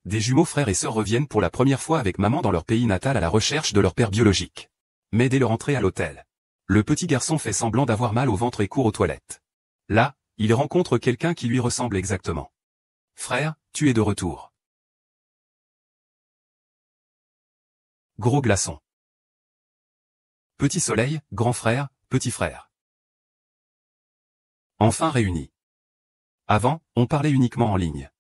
Des jumeaux frères et sœurs reviennent pour la première fois avec maman dans leur pays natal à la recherche de leur père biologique. Mais dès leur entrée à l'hôtel, le petit garçon fait semblant d'avoir mal au ventre et court aux toilettes. Là, il rencontre quelqu'un qui lui ressemble exactement. Frère, tu es de retour. Gros glaçon. Petit soleil, grand frère, petit frère. Enfin réunis. Avant, on parlait uniquement en ligne.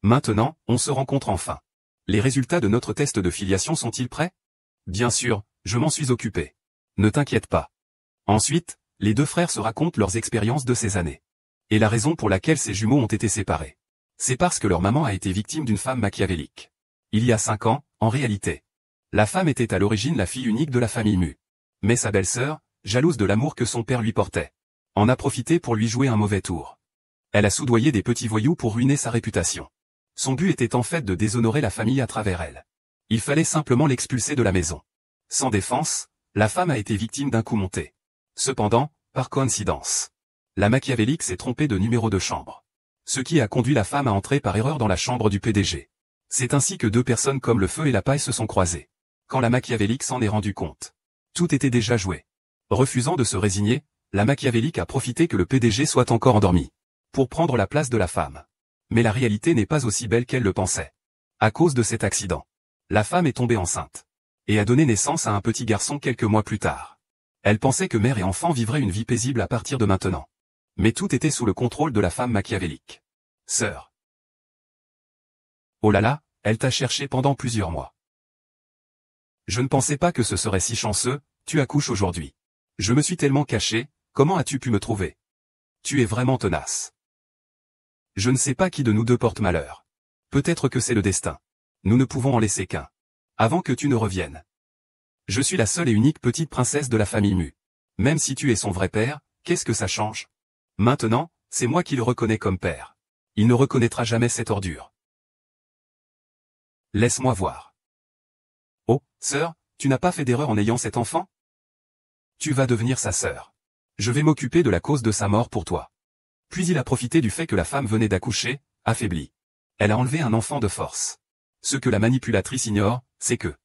Maintenant, on se rencontre enfin. Les résultats de notre test de filiation sont-ils prêts? Bien sûr, je m'en suis occupé. Ne t'inquiète pas. Ensuite, les deux frères se racontent leurs expériences de ces années. Et la raison pour laquelle ces jumeaux ont été séparés. C'est parce que leur maman a été victime d'une femme machiavélique. Il y a 5 ans, en réalité. La femme était à l'origine la fille unique de la famille Mu. Mais sa belle-sœur, jalouse de l'amour que son père lui portait, en a profité pour lui jouer un mauvais tour. Elle a soudoyé des petits voyous pour ruiner sa réputation. Son but était en fait de déshonorer la famille à travers elle. Il fallait simplement l'expulser de la maison. Sans défense, la femme a été victime d'un coup monté. Cependant, par coïncidence, la machiavélique s'est trompée de numéro de chambre. Ce qui a conduit la femme à entrer par erreur dans la chambre du PDG. C'est ainsi que deux personnes comme le feu et la paille se sont croisées. Quand la machiavélique s'en est rendu compte, tout était déjà joué. Refusant de se résigner, la machiavélique a profité que le PDG soit encore endormi, pour prendre la place de la femme. Mais la réalité n'est pas aussi belle qu'elle le pensait. À cause de cet accident, la femme est tombée enceinte, et a donné naissance à un petit garçon quelques mois plus tard. Elle pensait que mère et enfant vivraient une vie paisible à partir de maintenant. Mais tout était sous le contrôle de la femme machiavélique. Sœur. Oh là là, elle t'a cherché pendant plusieurs mois. Je ne pensais pas que ce serait si chanceux, tu accouches aujourd'hui. Je me suis tellement caché, comment as-tu pu me trouver? Tu es vraiment tenace. Je ne sais pas qui de nous deux porte malheur. Peut-être que c'est le destin. Nous ne pouvons en laisser qu'un. Avant que tu ne reviennes. Je suis la seule et unique petite princesse de la famille Mu. Même si tu es son vrai père, qu'est-ce que ça change? Maintenant, c'est moi qui le reconnais comme père. Il ne reconnaîtra jamais cette ordure. Laisse-moi voir. Oh, sœur, tu n'as pas fait d'erreur en ayant cet enfant? Tu vas devenir sa sœur. Je vais m'occuper de la cause de sa mort pour toi. Puis il a profité du fait que la femme venait d'accoucher, affaiblie. Elle a enlevé un enfant de force. Ce que la manipulatrice ignore, c'est que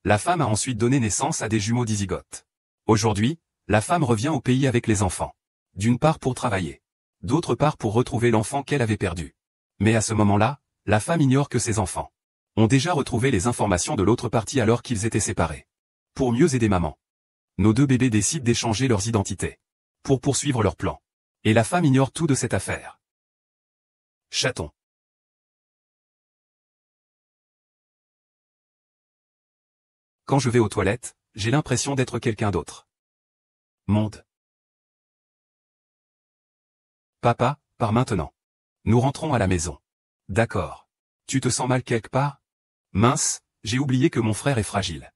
la femme a ensuite donné naissance à des jumeaux dizygotes. Aujourd'hui, la femme revient au pays avec les enfants. D'une part pour travailler. D'autre part pour retrouver l'enfant qu'elle avait perdu. Mais à ce moment-là, la femme ignore que ses enfants ont déjà retrouvé les informations de l'autre partie alors qu'ils étaient séparés. Pour mieux aider maman, nos deux bébés décident d'échanger leurs identités. Pour poursuivre leur plan. Et la femme ignore tout de cette affaire. Chaton. Quand je vais aux toilettes, j'ai l'impression d'être quelqu'un d'autre. Monde. Papa, pars maintenant. Nous rentrons à la maison. D'accord. Tu te sens mal quelque part? Mince, j'ai oublié que mon frère est fragile.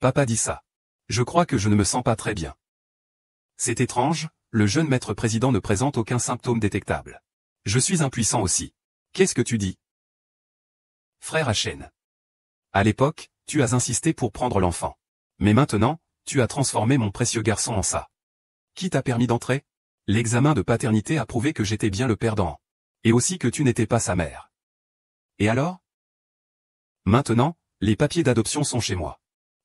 Papa dit ça. Je crois que je ne me sens pas très bien. C'est étrange, le jeune maître président ne présente aucun symptôme détectable. Je suis impuissant aussi. Qu'est-ce que tu dis? Frère Hachène. À l'époque, tu as insisté pour prendre l'enfant. Mais maintenant, tu as transformé mon précieux garçon en ça. Qui t'a permis d'entrer? L'examen de paternité a prouvé que j'étais bien le perdant. Et aussi que tu n'étais pas sa mère. Et alors? Maintenant, les papiers d'adoption sont chez moi.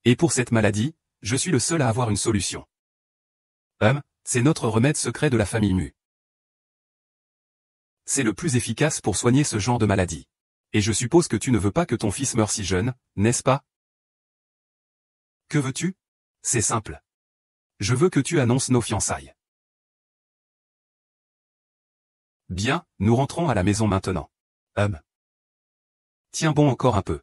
Et pour cette maladie, je suis le seul à avoir une solution. C'est notre remède secret de la famille Mu. C'est le plus efficace pour soigner ce genre de maladie. Et je suppose que tu ne veux pas que ton fils meure si jeune, n'est-ce pas? Que veux-tu? C'est simple. Je veux que tu annonces nos fiançailles. Bien, nous rentrons à la maison maintenant. Tiens bon encore un peu.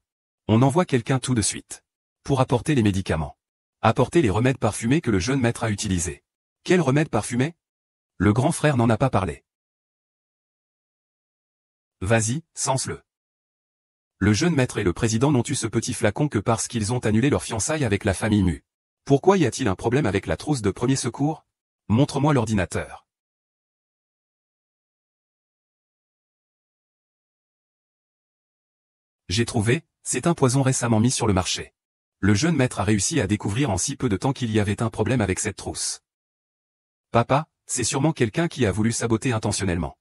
On envoie quelqu'un tout de suite. Pour apporter les médicaments. Apporter les remèdes parfumés que le jeune maître a utilisés. Quel remède parfumé? Le grand frère n'en a pas parlé. Vas-y, cense-le. Le jeune maître et le président n'ont eu ce petit flacon que parce qu'ils ont annulé leur fiançailles avec la famille Mu. Pourquoi y a-t-il un problème avec la trousse de premier secours? Montre-moi l'ordinateur. J'ai trouvé, c'est un poison récemment mis sur le marché. Le jeune maître a réussi à découvrir en si peu de temps qu'il y avait un problème avec cette trousse. Papa, c'est sûrement quelqu'un qui a voulu saboter intentionnellement.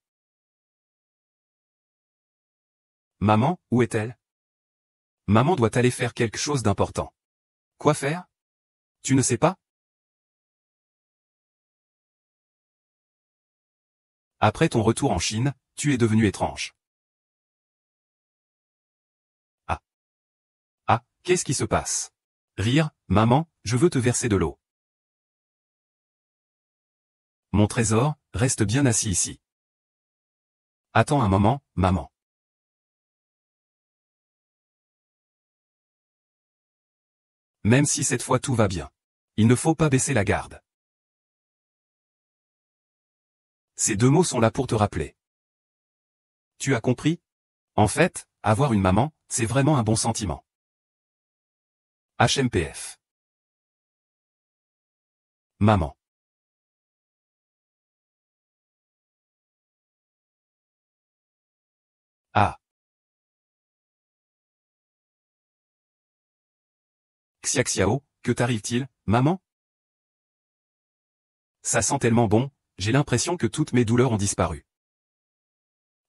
Maman, où est-elle? Maman doit aller faire quelque chose d'important. Quoi faire? Tu ne sais pas? Après ton retour en Chine, tu es devenu étrange. Ah. Ah, qu'est-ce qui se passe? Rire, maman, je veux te verser de l'eau. Mon trésor, reste bien assis ici. Attends un moment, maman. Même si cette fois tout va bien. Il ne faut pas baisser la garde. Ces deux mots sont là pour te rappeler. Tu as compris? En fait, avoir une maman, c'est vraiment un bon sentiment. HMPF. Maman. Ah. Xiaxiao, que t'arrive-t-il, maman? Ça sent tellement bon, j'ai l'impression que toutes mes douleurs ont disparu.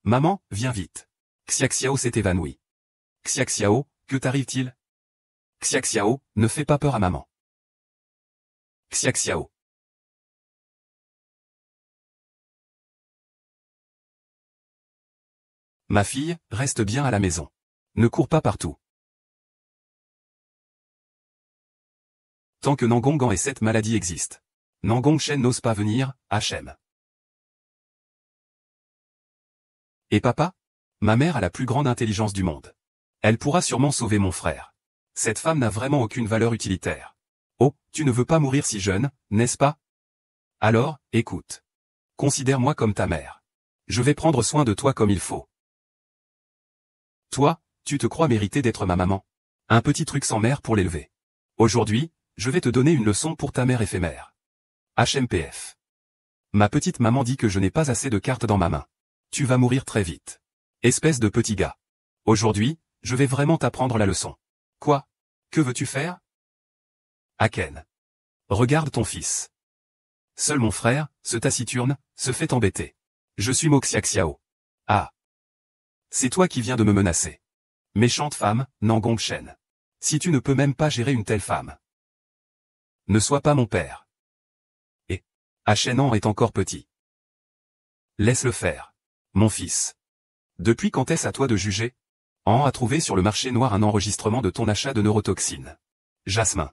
Maman, viens vite. Xiaxiao s'est évanoui. Xiaxiao, que t'arrive-t-il? Xiaxiao, ne fais pas peur à maman. Xiaxiao. Ma fille, reste bien à la maison. Ne cours pas partout. Tant que Nangongan et cette maladie existent. Nangong-shen n'ose pas venir, HM. Et papa? Ma mère a la plus grande intelligence du monde. Elle pourra sûrement sauver mon frère. Cette femme n'a vraiment aucune valeur utilitaire. Oh, tu ne veux pas mourir si jeune, n'est-ce pas? Alors, écoute. Considère-moi comme ta mère. Je vais prendre soin de toi comme il faut. Toi, tu te crois mériter d'être ma maman. Un petit truc sans mère pour l'élever. Aujourd'hui, je vais te donner une leçon pour ta mère éphémère. HMPF. Ma petite maman dit que je n'ai pas assez de cartes dans ma main. Tu vas mourir très vite. Espèce de petit gars. Aujourd'hui, je vais vraiment t'apprendre la leçon. Quoi? Que veux-tu faire? Aken. Regarde ton fils. Seul mon frère, ce taciturne, se fait embêter. Je suis Moxiaxiao. Ah. C'est toi qui viens de me menacer. Méchante femme, Nangong-shen. Si tu ne peux même pas gérer une telle femme. Ne sois pas mon père. Et Achenan est encore petit. Laisse-le faire. Mon fils. Depuis quand est-ce à toi de juger? An a trouvé sur le marché noir un enregistrement de ton achat de neurotoxines. Jasmin.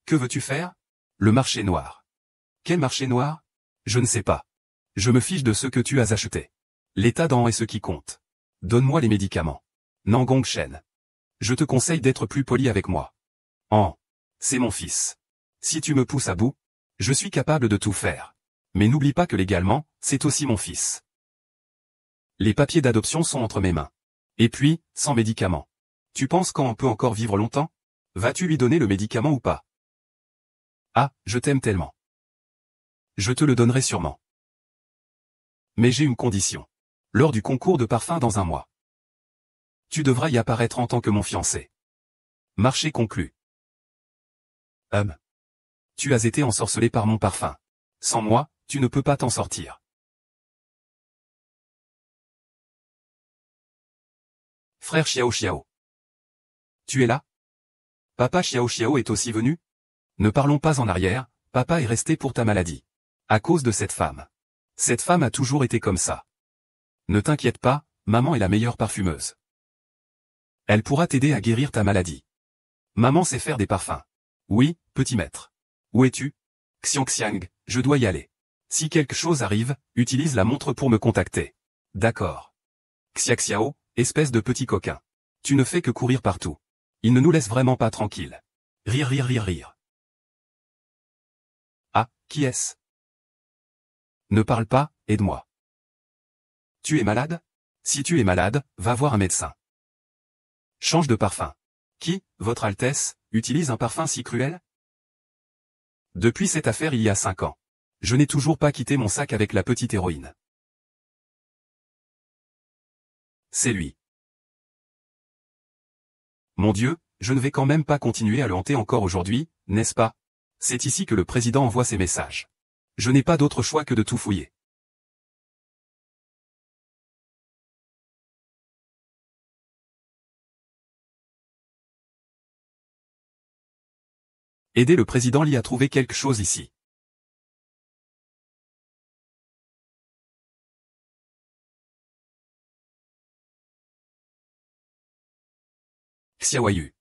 Que veux-tu faire? Le marché noir. Quel marché noir? Je ne sais pas. Je me fiche de ce que tu as acheté. L'état d'An est ce qui compte. Donne-moi les médicaments. Nangong-shen. Je te conseille d'être plus poli avec moi. An. C'est mon fils. Si tu me pousses à bout, je suis capable de tout faire. Mais n'oublie pas que légalement, c'est aussi mon fils. Les papiers d'adoption sont entre mes mains. Et puis, sans médicaments. Tu penses qu'An peut encore vivre longtemps? Vas-tu lui donner le médicament ou pas? Ah, je t'aime tellement. Je te le donnerai sûrement. Mais j'ai une condition. Lors du concours de parfum dans un mois. Tu devras y apparaître en tant que mon fiancé. Marché conclu. Tu as été ensorcelé par mon parfum. Sans moi, tu ne peux pas t'en sortir. Frère Xiao Xiao. Tu es là? Papa Xiao Xiao est aussi venu? Ne parlons pas en arrière, papa est resté pour ta maladie. À cause de cette femme. Cette femme a toujours été comme ça. Ne t'inquiète pas, maman est la meilleure parfumeuse. Elle pourra t'aider à guérir ta maladie. Maman sait faire des parfums. Oui, petit maître. Où es-tu? Xiangxiang, je dois y aller. Si quelque chose arrive, utilise la montre pour me contacter. D'accord. Xiaxiao, espèce de petit coquin. Tu ne fais que courir partout. Il ne nous laisse vraiment pas tranquilles. Rire rire rire rire. Ah, qui est-ce? Ne parle pas, aide-moi. Tu es malade? Si tu es malade, va voir un médecin. Change de parfum. Qui, Votre Altesse, utilise un parfum si cruel? Depuis cette affaire il y a 5 ans. Je n'ai toujours pas quitté mon sac avec la petite héroïne. C'est lui. Mon Dieu, je ne vais quand même pas continuer à le hanter encore aujourd'hui, n'est-ce pas? C'est ici que le président envoie ses messages. Je n'ai pas d'autre choix que de tout fouiller. Aider le président Li à trouver quelque chose ici. Xiaoyu.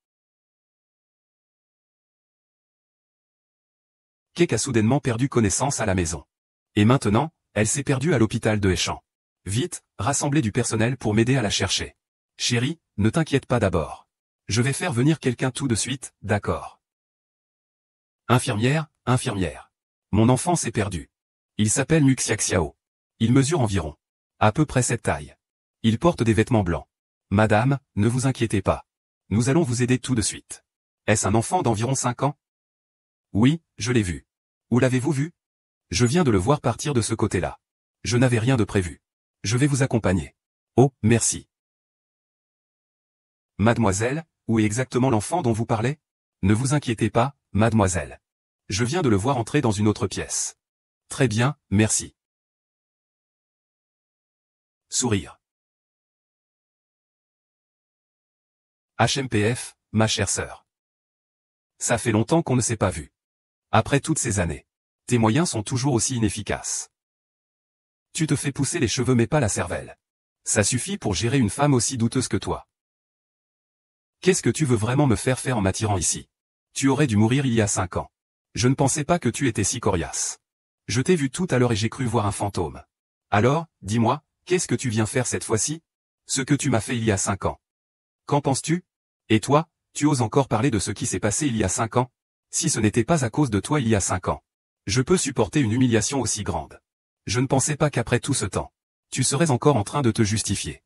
Kek a soudainement perdu connaissance à la maison. Et maintenant, elle s'est perdue à l'hôpital de Échamps. Vite, rassemblez du personnel pour m'aider à la chercher. Chérie, ne t'inquiète pas d'abord. Je vais faire venir quelqu'un tout de suite, d'accord. Infirmière, infirmière. Mon enfant s'est perdu. Il s'appelle Muxia Xiao. Il mesure environ à peu près cette taille. Il porte des vêtements blancs. Madame, ne vous inquiétez pas. Nous allons vous aider tout de suite. Est-ce un enfant d'environ 5 ans? Oui, je l'ai vu. Où l'avez-vous vu? Je viens de le voir partir de ce côté-là. Je n'avais rien de prévu. Je vais vous accompagner. Oh, merci. Mademoiselle, où est exactement l'enfant dont vous parlez? Ne vous inquiétez pas, mademoiselle. Je viens de le voir entrer dans une autre pièce. Très bien, merci. Sourire. HMPF, ma chère sœur. Ça fait longtemps qu'on ne s'est pas vu. Après toutes ces années. Tes moyens sont toujours aussi inefficaces. Tu te fais pousser les cheveux mais pas la cervelle. Ça suffit pour gérer une femme aussi douteuse que toi. Qu'est-ce que tu veux vraiment me faire faire en m'attirant ici? Tu aurais dû mourir il y a 5 ans. Je ne pensais pas que tu étais si coriace. Je t'ai vu tout à l'heure et j'ai cru voir un fantôme. Alors, dis-moi, qu'est-ce que tu viens faire cette fois-ci? Ce que tu m'as fait il y a 5 ans. Qu'en penses-tu? Et toi, tu oses encore parler de ce qui s'est passé il y a 5 ans? Si ce n'était pas à cause de toi il y a 5 ans. Je peux supporter une humiliation aussi grande. Je ne pensais pas qu'après tout ce temps, tu serais encore en train de te justifier.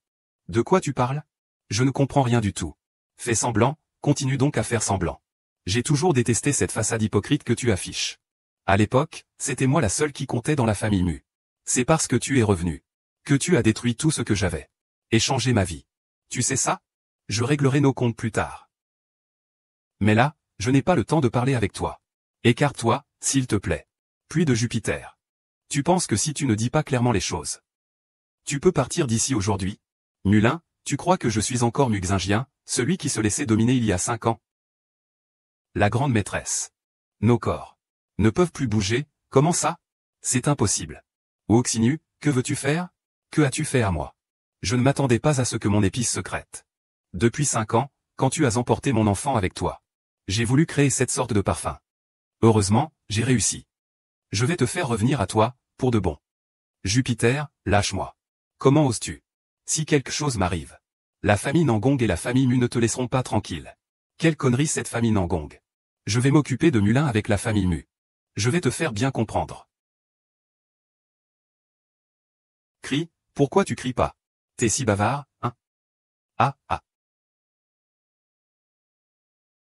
De quoi tu parles? Je ne comprends rien du tout. Fais semblant, continue donc à faire semblant. J'ai toujours détesté cette façade hypocrite que tu affiches. À l'époque, c'était moi la seule qui comptait dans la famille Mu. C'est parce que tu es revenu que tu as détruit tout ce que j'avais et changé ma vie. Tu sais ça? Je réglerai nos comptes plus tard. Mais là, je n'ai pas le temps de parler avec toi. Écarte-toi, s'il te plaît. Puis de Jupiter. Tu penses que si tu ne dis pas clairement les choses, tu peux partir d'ici aujourd'hui? Mulin, tu crois que je suis encore Muxingien, celui qui se laissait dominer il y a 5 ans? La grande maîtresse. Nos corps ne peuvent plus bouger, comment ça? C'est impossible. Oxinu, que veux-tu faire? Que as-tu fait à moi? Je ne m'attendais pas à ce que mon épice secrète. Depuis 5 ans, quand tu as emporté mon enfant avec toi, j'ai voulu créer cette sorte de parfum. Heureusement, j'ai réussi. Je vais te faire revenir à toi, pour de bon. Jupiter, lâche-moi. Comment oses-tu? Si quelque chose m'arrive, la famille Nangong et la famille Mu ne te laisseront pas tranquille. Quelle connerie cette famille Nangong. Je vais m'occuper de Mulin avec la famille Mu. Je vais te faire bien comprendre. Crie, pourquoi tu cries pas? T'es si bavard, hein? Ah, ah.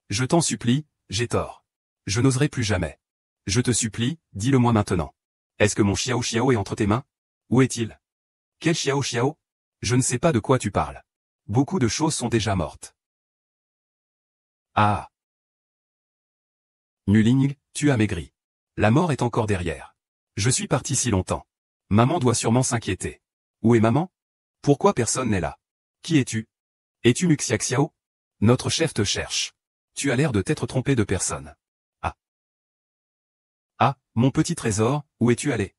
Je t'en supplie, j'ai tort. Je n'oserai plus jamais. Je te supplie, dis-le-moi maintenant. Est-ce que mon Xiao Xiao est entre tes mains? Où est-il? Quel Xiao Xiao? Je ne sais pas de quoi tu parles. Beaucoup de choses sont déjà mortes. Ah. Muling, tu as maigri. La mort est encore derrière. Je suis parti si longtemps. Maman doit sûrement s'inquiéter. Où est maman? Pourquoi personne n'est là? Qui es-tu? Es-tu Muxia Xiao? Notre chef te cherche. Tu as l'air de t'être trompé de personne. Ah. Ah, mon petit trésor, où es-tu allé?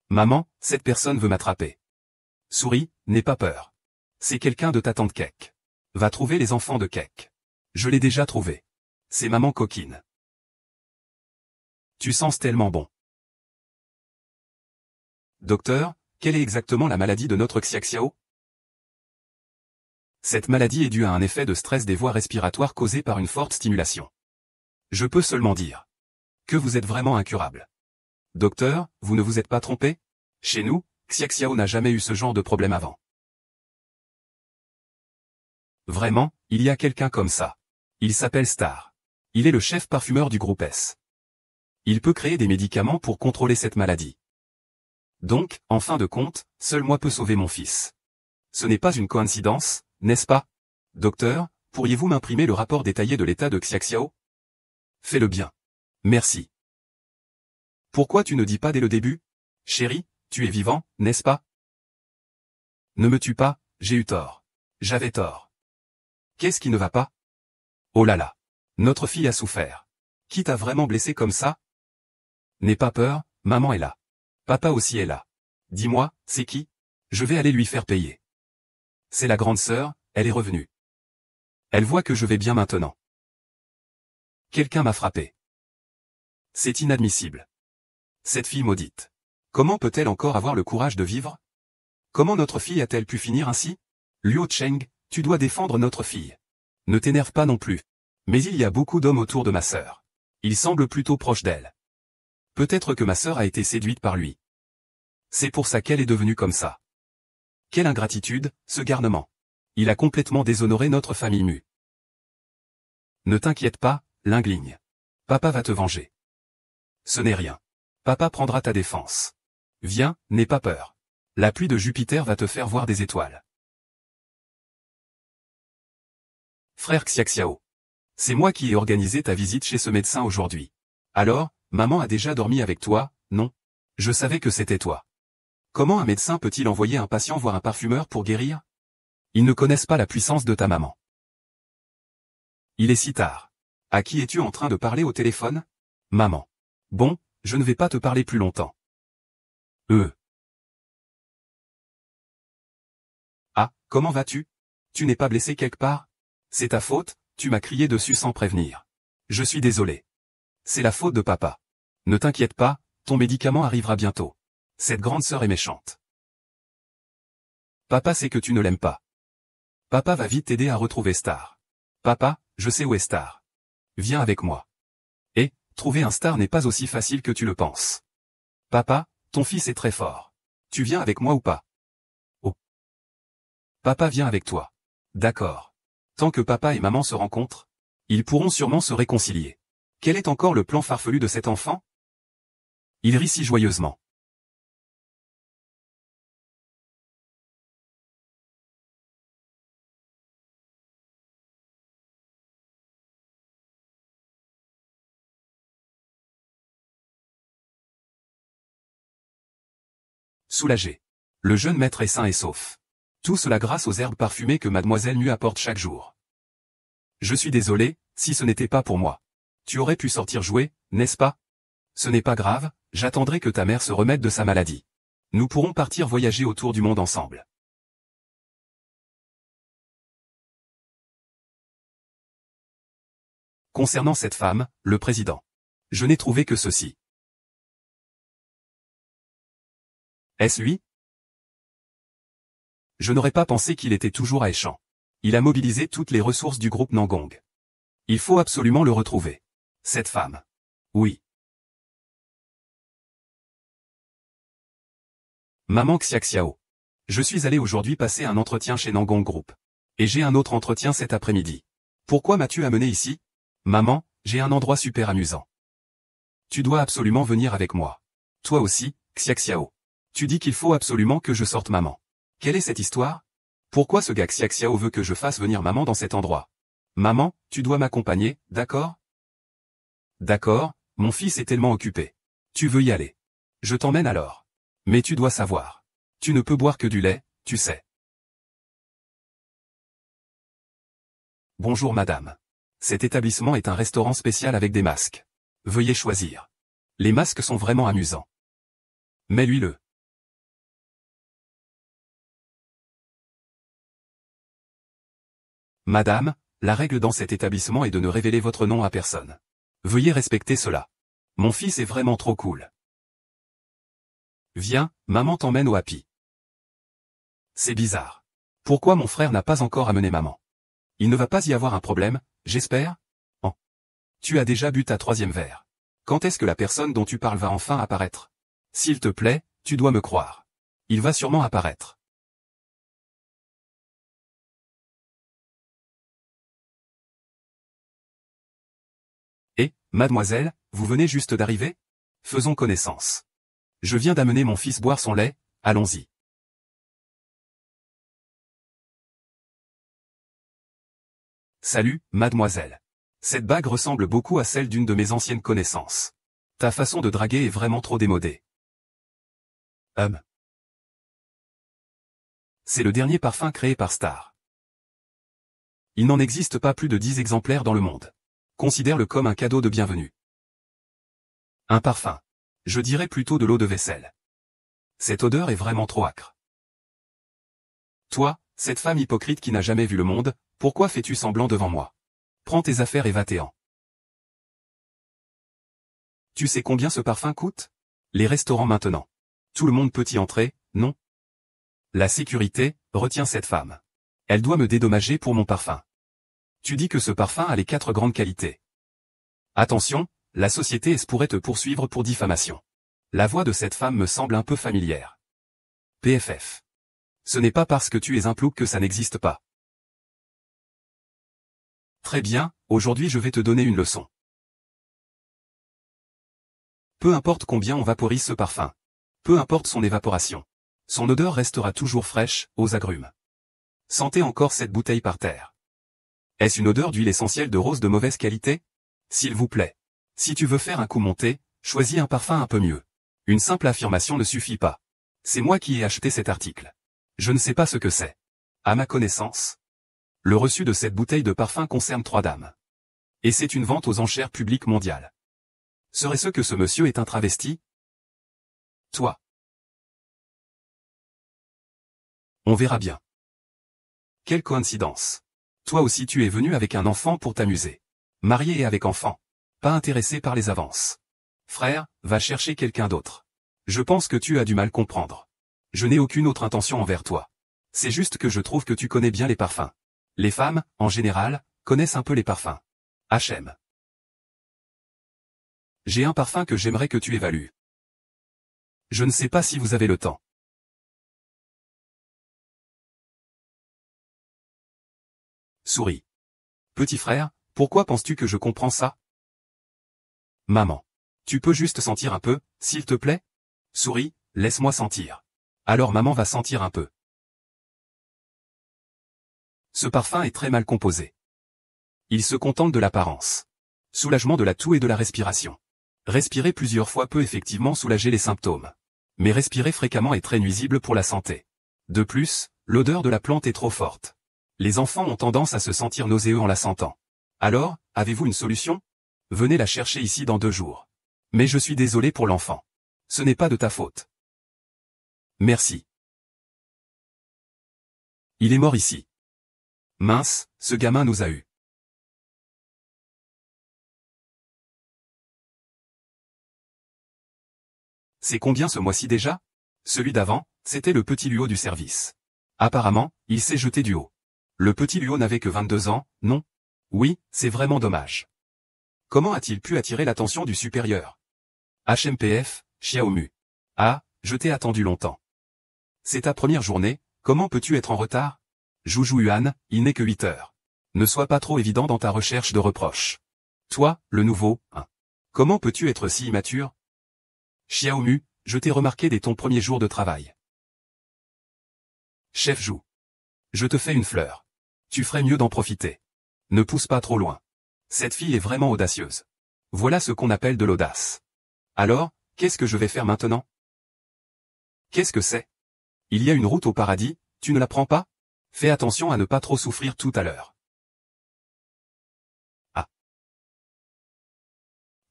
Maman, cette personne veut m'attraper. Souris, n'aie pas peur. C'est quelqu'un de ta tante Kek. Va trouver les enfants de Kek. Je l'ai déjà trouvé. C'est maman coquine. Tu sens tellement bon. Docteur, quelle est exactement la maladie de notre Xia Xiao? Cette maladie est due à un effet de stress des voies respiratoires causé par une forte stimulation. Je peux seulement dire que vous êtes vraiment incurable. Docteur, vous ne vous êtes pas trompé? Chez nous, Xia Xiao n'a jamais eu ce genre de problème avant. Vraiment, il y a quelqu'un comme ça. Il s'appelle Star. Il est le chef parfumeur du groupe S. Il peut créer des médicaments pour contrôler cette maladie. Donc, en fin de compte, seul moi peux sauver mon fils. Ce n'est pas une coïncidence, n'est-ce pas? Docteur, pourriez-vous m'imprimer le rapport détaillé de l'état de Xia Xiao? Fais-le bien. Merci. Pourquoi tu ne dis pas dès le début? Chérie, tu es vivant, n'est-ce pas? Ne me tue pas, j'ai eu tort. J'avais tort. Qu'est-ce qui ne va pas? Oh là là. Notre fille a souffert. Qui t'a vraiment blessé comme ça? N'aie pas peur, maman est là. Papa aussi est là. Dis-moi, c'est qui? Je vais aller lui faire payer. C'est la grande sœur, elle est revenue. Elle voit que je vais bien maintenant. Quelqu'un m'a frappé. C'est inadmissible. Cette fille maudite. Comment peut-elle encore avoir le courage de vivre? Comment notre fille a-t-elle pu finir ainsi? Luo Cheng, tu dois défendre notre fille. Ne t'énerve pas non plus. Mais il y a beaucoup d'hommes autour de ma sœur. Il semble plutôt proche d'elle. Peut-être que ma sœur a été séduite par lui. C'est pour ça qu'elle est devenue comme ça. Quelle ingratitude, ce garnement. Il a complètement déshonoré notre famille mue. Ne t'inquiète pas, Lingligne. Papa va te venger. Ce n'est rien. Papa prendra ta défense. Viens, n'aie pas peur. La pluie de Jupiter va te faire voir des étoiles. Frère Xiaxiao. C'est moi qui ai organisé ta visite chez ce médecin aujourd'hui. Alors, maman a déjà dormi avec toi, non? Je savais que c'était toi. Comment un médecin peut-il envoyer un patient voir un parfumeur pour guérir? Ils ne connaissent pas la puissance de ta maman. Il est si tard. À qui es-tu en train de parler au téléphone? Maman. Bon, je ne vais pas te parler plus longtemps. Ah, comment vas-tu? Tu n'es pas blessé quelque part? C'est ta faute, tu m'as crié dessus sans prévenir. Je suis désolé. C'est la faute de papa. Ne t'inquiète pas, ton médicament arrivera bientôt. Cette grande sœur est méchante. Papa sait que tu ne l'aimes pas. Papa va vite t'aider à retrouver Star. Papa, je sais où est Star. Viens avec moi. Et, trouver un Star n'est pas aussi facile que tu le penses. Papa, ton fils est très fort. Tu viens avec moi ou pas? Oh. Papa vient avec toi. D'accord. Tant que papa et maman se rencontrent, ils pourront sûrement se réconcilier. Quel est encore le plan farfelu de cet enfant? Il rit si joyeusement. Soulagé. Le jeune maître est sain et sauf. Tout cela grâce aux herbes parfumées que mademoiselle Mu apporte chaque jour. Je suis désolé, si ce n'était pas pour moi. Tu aurais pu sortir jouer, n'est-ce pas? Ce n'est pas grave, j'attendrai que ta mère se remette de sa maladie. Nous pourrons partir voyager autour du monde ensemble. Concernant cette femme, le président. Je n'ai trouvé que ceci. Est-ce lui? Je n'aurais pas pensé qu'il était toujours à Échamps. Il a mobilisé toutes les ressources du groupe Nangong. Il faut absolument le retrouver. Cette femme. Oui. Maman Xiaxiao. Je suis allé aujourd'hui passer un entretien chez Nangong Group. Et j'ai un autre entretien cet après-midi. Pourquoi m'as-tu amené ici? Maman, j'ai un endroit super amusant. Tu dois absolument venir avec moi. Toi aussi, Xiaxiao. Tu dis qu'il faut absolument que je sorte maman. Quelle est cette histoire? Pourquoi ce gars Xiaxiao veut que je fasse venir maman dans cet endroit? Maman, tu dois m'accompagner, d'accord? D'accord, mon fils est tellement occupé. Tu veux y aller. Je t'emmène alors. Mais tu dois savoir. Tu ne peux boire que du lait, tu sais. Bonjour madame. Cet établissement est un restaurant spécial avec des masques. Veuillez choisir. Les masques sont vraiment amusants. Mets-lui-le. Madame, la règle dans cet établissement est de ne révéler votre nom à personne. Veuillez respecter cela. Mon fils est vraiment trop cool. Viens, maman t'emmène au happy. C'est bizarre. Pourquoi mon frère n'a pas encore amené maman? Il ne va pas y avoir un problème, j'espère? Oh. Tu as déjà bu ta 3e verre. Quand est-ce que la personne dont tu parles va enfin apparaître? S'il te plaît, tu dois me croire. Il va sûrement apparaître. Et, mademoiselle, vous venez juste d'arriver? Faisons connaissance. Je viens d'amener mon fils boire son lait, allons-y. Salut, mademoiselle. Cette bague ressemble beaucoup à celle d'une de mes anciennes connaissances. Ta façon de draguer est vraiment trop démodée. C'est le dernier parfum créé par Star. Il n'en existe pas plus de 10 exemplaires dans le monde. Considère-le comme un cadeau de bienvenue. Un parfum. Je dirais plutôt de l'eau de vaisselle. Cette odeur est vraiment trop âcre. Toi, cette femme hypocrite qui n'a jamais vu le monde, pourquoi fais-tu semblant devant moi? Prends tes affaires et va-t'en. Tu sais combien ce parfum coûte? Les restaurants maintenant. Tout le monde peut y entrer, non? La sécurité, retiens cette femme. Elle doit me dédommager pour mon parfum. Tu dis que ce parfum a les 4 grandes qualités. Attention, la société pourrait te poursuivre pour diffamation. La voix de cette femme me semble un peu familière. PFF. Ce n'est pas parce que tu es un plouc que ça n'existe pas. Très bien, aujourd'hui je vais te donner une leçon. Peu importe combien on vaporise ce parfum. Peu importe son évaporation. Son odeur restera toujours fraîche, aux agrumes. Sentez encore cette bouteille par terre. Est-ce une odeur d'huile essentielle de rose de mauvaise qualité? S'il vous plaît. Si tu veux faire un coup monté, choisis un parfum un peu mieux. Une simple affirmation ne suffit pas. C'est moi qui ai acheté cet article. Je ne sais pas ce que c'est. À ma connaissance, le reçu de cette bouteille de parfum concerne 3 dames. Et c'est une vente aux enchères publiques mondiales. Serait-ce que ce monsieur est un travesti? Toi. On verra bien. Quelle coïncidence. Toi aussi tu es venu avec un enfant pour t'amuser. Marié et avec enfant. Pas intéressé par les avances. Frère, va chercher quelqu'un d'autre. Je pense que tu as du mal comprendre. Je n'ai aucune autre intention envers toi. C'est juste que je trouve que tu connais bien les parfums. Les femmes, en général, connaissent un peu les parfums. H&M. J'ai un parfum que j'aimerais que tu évalues. Je ne sais pas si vous avez le temps. Souris. Petit frère, pourquoi penses-tu que je comprends ça? Maman. Tu peux juste sentir un peu, s'il te plaît? Souris, laisse-moi sentir. Alors maman va sentir un peu. Ce parfum est très mal composé. Il se contente de l'apparence. Soulagement de la toux et de la respiration. Respirer plusieurs fois peut effectivement soulager les symptômes. Mais respirer fréquemment est très nuisible pour la santé. De plus, l'odeur de la plante est trop forte. Les enfants ont tendance à se sentir nauséeux en la sentant. Alors, avez-vous une solution? Venez la chercher ici dans 2 jours. Mais je suis désolé pour l'enfant. Ce n'est pas de ta faute. Merci. Il est mort ici. Mince, ce gamin nous a eus. C'est combien ce mois-ci déjà? Celui d'avant, c'était le petit Luo du service. Apparemment, il s'est jeté du haut. Le petit Luo n'avait que 22 ans, non? Oui, c'est vraiment dommage. Comment a-t-il pu attirer l'attention du supérieur? HMPF, Xiaomu. Ah, je t'ai attendu longtemps. C'est ta première journée, comment peux-tu être en retard? Joujou Yuan, il n'est que 8 heures. Ne sois pas trop évident dans ta recherche de reproches. Toi, le nouveau, hein. Comment peux-tu être si immature? Xiaomu, je t'ai remarqué dès ton premier jour de travail. Chef Jou. Je te fais une fleur. Tu ferais mieux d'en profiter. Ne pousse pas trop loin. Cette fille est vraiment audacieuse. Voilà ce qu'on appelle de l'audace. Alors, qu'est-ce que je vais faire maintenant? Qu'est-ce que c'est? Il y a une route au paradis, tu ne la prends pas? Fais attention à ne pas trop souffrir tout à l'heure. Ah.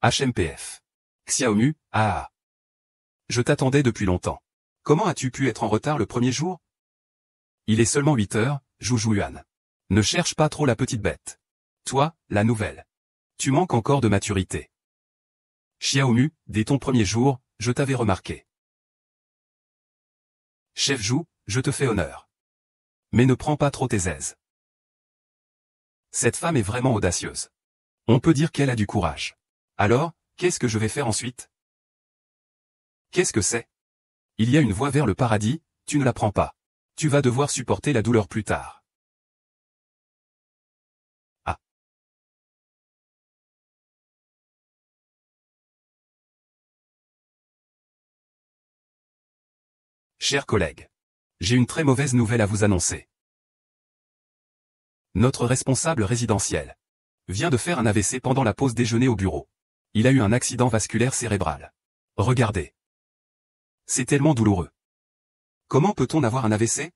HMPF. Xiaomu, ah. Je t'attendais depuis longtemps. Comment as-tu pu être en retard le premier jour? Il est seulement 8 heures, Joujou Yuan. Ne cherche pas trop la petite bête. Toi, la nouvelle. Tu manques encore de maturité. Xiaomu, dès ton premier jour, je t'avais remarqué. Chef Jou, je te fais honneur. Mais ne prends pas trop tes aises. Cette femme est vraiment audacieuse. On peut dire qu'elle a du courage. Alors, qu'est-ce que je vais faire ensuite? Qu'est-ce que c'est? Il y a une voie vers le paradis, tu ne la prends pas. Tu vas devoir supporter la douleur plus tard. Ah. Chers collègues. J'ai une très mauvaise nouvelle à vous annoncer. Notre responsable résidentiel vient de faire un AVC pendant la pause déjeuner au bureau. Il a eu un accident vasculaire cérébral. Regardez. C'est tellement douloureux. Comment peut-on avoir un AVC?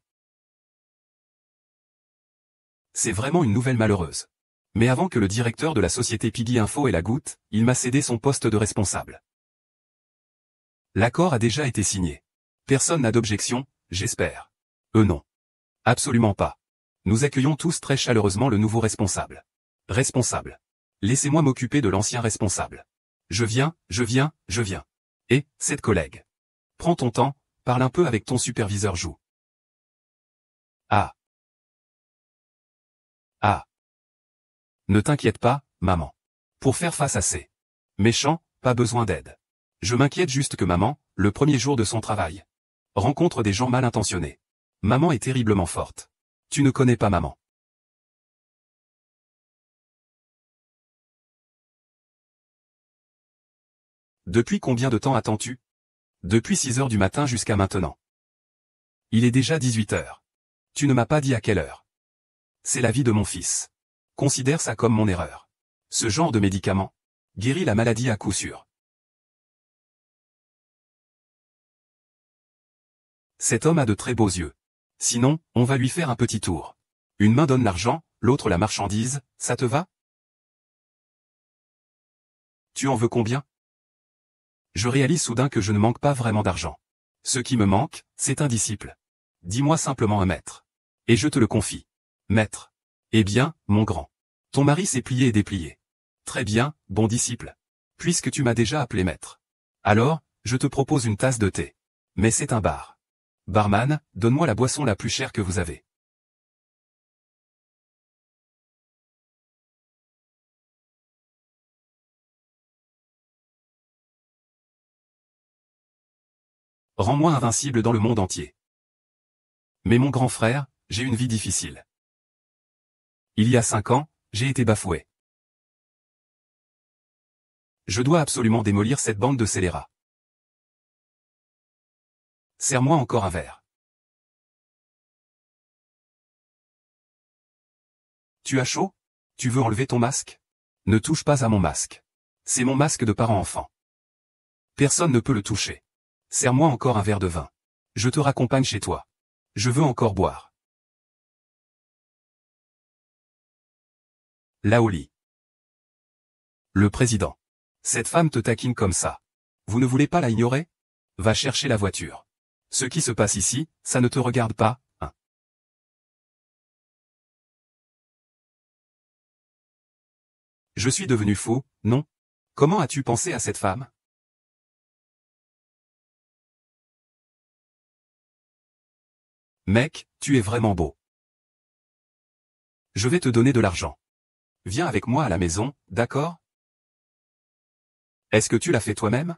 C'est vraiment une nouvelle malheureuse. Mais avant que le directeur de la société Piggy Info ait la goutte, il m'a cédé son poste de responsable. L'accord a déjà été signé. Personne n'a d'objection, j'espère. Non. Absolument pas. Nous accueillons tous très chaleureusement le nouveau responsable. Responsable. Laissez-moi m'occuper de l'ancien responsable. Je viens. Et, cette collègue. Prends ton temps, parle un peu avec ton superviseur joue. Ah. Ah. Ne t'inquiète pas, maman. Pour faire face à ces méchants, pas besoin d'aide. Je m'inquiète juste que maman, le premier jour de son travail, rencontre des gens mal intentionnés. Maman est terriblement forte. Tu ne connais pas maman. Depuis combien de temps attends-tu? Depuis 6 heures du matin jusqu'à maintenant. Il est déjà 18 heures. Tu ne m'as pas dit à quelle heure. C'est la vie de mon fils. Considère ça comme mon erreur. Ce genre de médicament guérit la maladie à coup sûr. Cet homme a de très beaux yeux. Sinon, on va lui faire un petit tour. Une main donne l'argent, l'autre la marchandise, ça te va? Tu en veux combien? Je réalise soudain que je ne manque pas vraiment d'argent. Ce qui me manque, c'est un disciple. Dis-moi simplement un maître. Et je te le confie. Maître. Eh bien, mon grand. Ton mari s'est plié et déplié. Très bien, bon disciple. Puisque tu m'as déjà appelé maître. Alors, je te propose une tasse de thé. Mais c'est un bar. Barman, donne-moi la boisson la plus chère que vous avez. Rends-moi invincible dans le monde entier. Mais mon grand frère, j'ai une vie difficile. Il y a 5 ans, j'ai été bafoué. Je dois absolument démolir cette bande de scélérats. Serre-moi encore un verre. Tu as chaud? Tu veux enlever ton masque? Ne touche pas à mon masque. C'est mon masque de parent-enfant. Personne ne peut le toucher. Serre-moi encore un verre de vin. Je te raccompagne chez toi. Je veux encore boire. Là au lit. Le président. Cette femme te taquine comme ça. Vous ne voulez pas la ignorer? Va chercher la voiture. Ce qui se passe ici, ça ne te regarde pas, hein. Je suis devenu fou, non? Comment as-tu pensé à cette femme? Mec, tu es vraiment beau. Je vais te donner de l'argent. Viens avec moi à la maison, d'accord? Est-ce que tu l'as fait toi-même?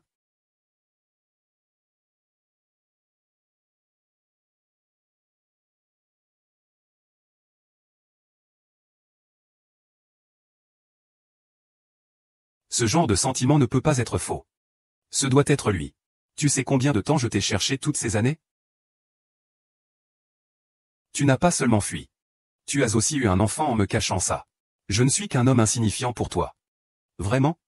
Ce genre de sentiment ne peut pas être faux. Ce doit être lui. Tu sais combien de temps je t'ai cherché toutes ces années? Tu n'as pas seulement fui. Tu as aussi eu un enfant en me cachant ça. Je ne suis qu'un homme insignifiant pour toi. Vraiment?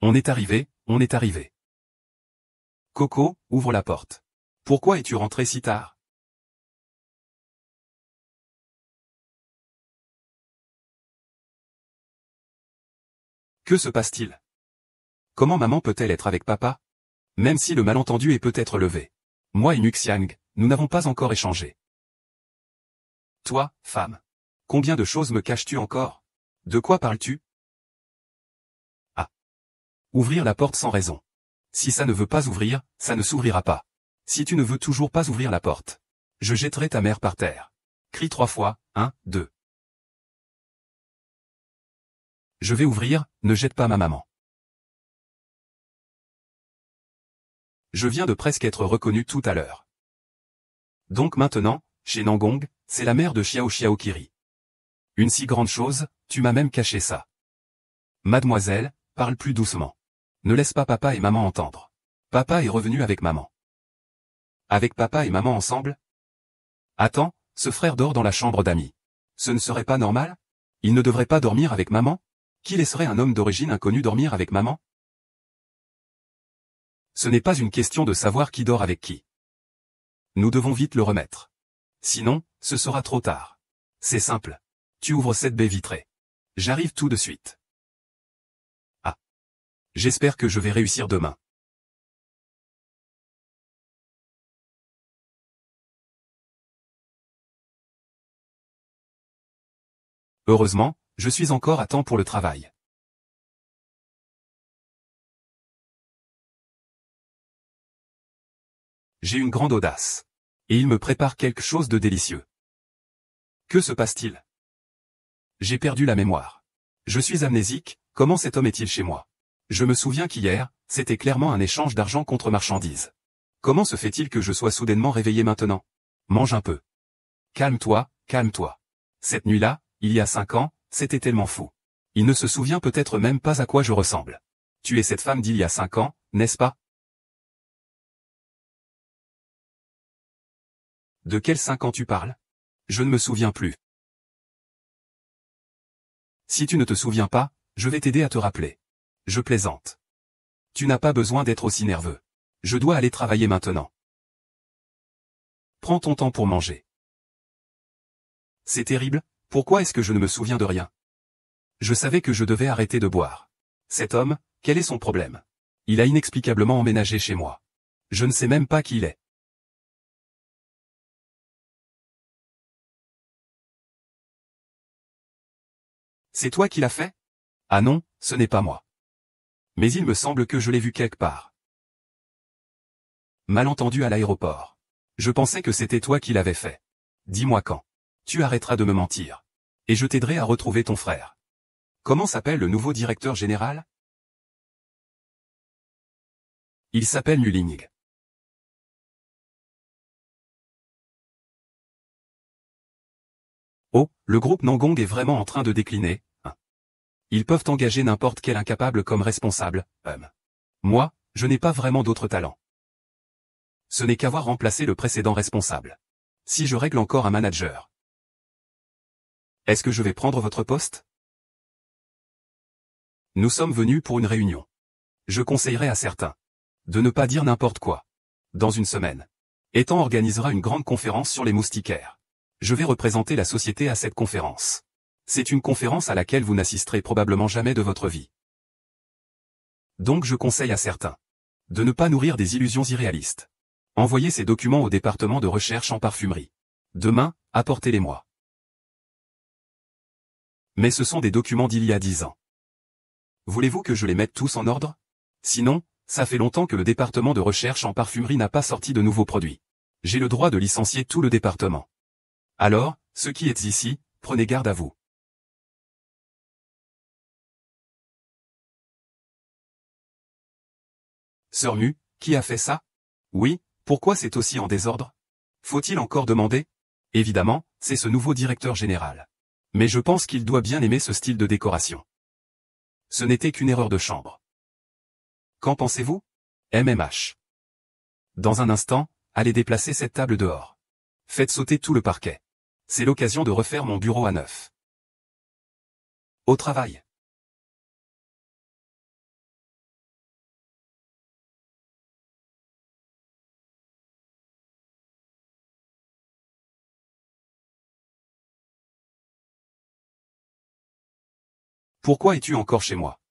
On est arrivé, on est arrivé. Coco, ouvre la porte. Pourquoi es-tu rentré si tard? Que se passe-t-il? Comment maman peut-elle être avec papa? Même si le malentendu est peut-être levé. Moi et Nuxiang, nous n'avons pas encore échangé. Toi, femme. Combien de choses me caches-tu encore? De quoi parles-tu? Ah. Ouvrir la porte sans raison. Si ça ne veut pas ouvrir, ça ne s'ouvrira pas. Si tu ne veux toujours pas ouvrir la porte, je jetterai ta mère par terre. Crie 3 fois, 1, 2. Je vais ouvrir, ne jette pas ma maman. Je viens de presque être reconnu tout à l'heure. Donc maintenant, chez Nangong, c'est la mère de Xiao Xiao qui rit. Une si grande chose, tu m'as même caché ça. Mademoiselle, parle plus doucement. Ne laisse pas papa et maman entendre. Papa est revenu avec maman. Avec papa et maman ensemble? Attends, ce frère dort dans la chambre d'amis. Ce ne serait pas normal? Il ne devrait pas dormir avec maman? Qui laisserait un homme d'origine inconnue dormir avec maman? Ce n'est pas une question de savoir qui dort avec qui. Nous devons vite le remettre. Sinon, ce sera trop tard. C'est simple. Tu ouvres cette baie vitrée. J'arrive tout de suite. Ah. J'espère que je vais réussir demain. Heureusement, je suis encore à temps pour le travail. J'ai une grande audace. Et il me prépare quelque chose de délicieux. Que se passe-t-il? J'ai perdu la mémoire. Je suis amnésique, comment cet homme est-il chez moi? Je me souviens qu'hier, c'était clairement un échange d'argent contre marchandises. Comment se fait-il que je sois soudainement réveillé maintenant? Mange un peu. Calme-toi, calme-toi. Cette nuit-là, il y a 5 ans, c'était tellement fou. Il ne se souvient peut-être même pas à quoi je ressemble. Tu es cette femme d'il y a 5 ans, n'est-ce pas? De quels 5 ans tu parles? Je ne me souviens plus. Si tu ne te souviens pas, je vais t'aider à te rappeler. Je plaisante. Tu n'as pas besoin d'être aussi nerveux. Je dois aller travailler maintenant. Prends ton temps pour manger. C'est terrible, pourquoi est-ce que je ne me souviens de rien? Je savais que je devais arrêter de boire. Cet homme, quel est son problème? Il a inexplicablement emménagé chez moi. Je ne sais même pas qui il est. C'est toi qui l'as fait? Ah non, ce n'est pas moi. Mais il me semble que je l'ai vu quelque part. Malentendu à l'aéroport. Je pensais que c'était toi qui l'avais fait. Dis-moi quand. Tu arrêteras de me mentir. Et je t'aiderai à retrouver ton frère. Comment s'appelle le nouveau directeur général? Il s'appelle Nuling. Oh, le groupe Nangong est vraiment en train de décliner, hein. Ils peuvent engager n'importe quel incapable comme responsable, Moi, je n'ai pas vraiment d'autre talent. Ce n'est qu'avoir remplacé le précédent responsable. Si je règle encore un manager. Est-ce que je vais prendre votre poste? Nous sommes venus pour une réunion. Je conseillerais à certains de ne pas dire n'importe quoi. Dans une semaine, Ethan organisera une grande conférence sur les moustiquaires. Je vais représenter la société à cette conférence. C'est une conférence à laquelle vous n'assisterez probablement jamais de votre vie. Donc je conseille à certains de ne pas nourrir des illusions irréalistes. Envoyez ces documents au département de recherche en parfumerie. Demain, apportez-les-moi. Mais ce sont des documents d'il y a 10 ans. Voulez-vous que je les mette tous en ordre? Sinon, ça fait longtemps que le département de recherche en parfumerie n'a pas sorti de nouveaux produits. J'ai le droit de licencier tout le département. Alors, ceux qui êtes ici, prenez garde à vous. Sœur Mu, qui a fait ça? Oui, pourquoi c'est aussi en désordre? Faut-il encore demander? Évidemment, c'est ce nouveau directeur général. Mais je pense qu'il doit bien aimer ce style de décoration. Ce n'était qu'une erreur de chambre. Qu'en pensez-vous? MMH. Dans un instant, allez déplacer cette table dehors. Faites sauter tout le parquet. C'est l'occasion de refaire mon bureau à neuf. Au travail. Pourquoi es-tu encore chez moi?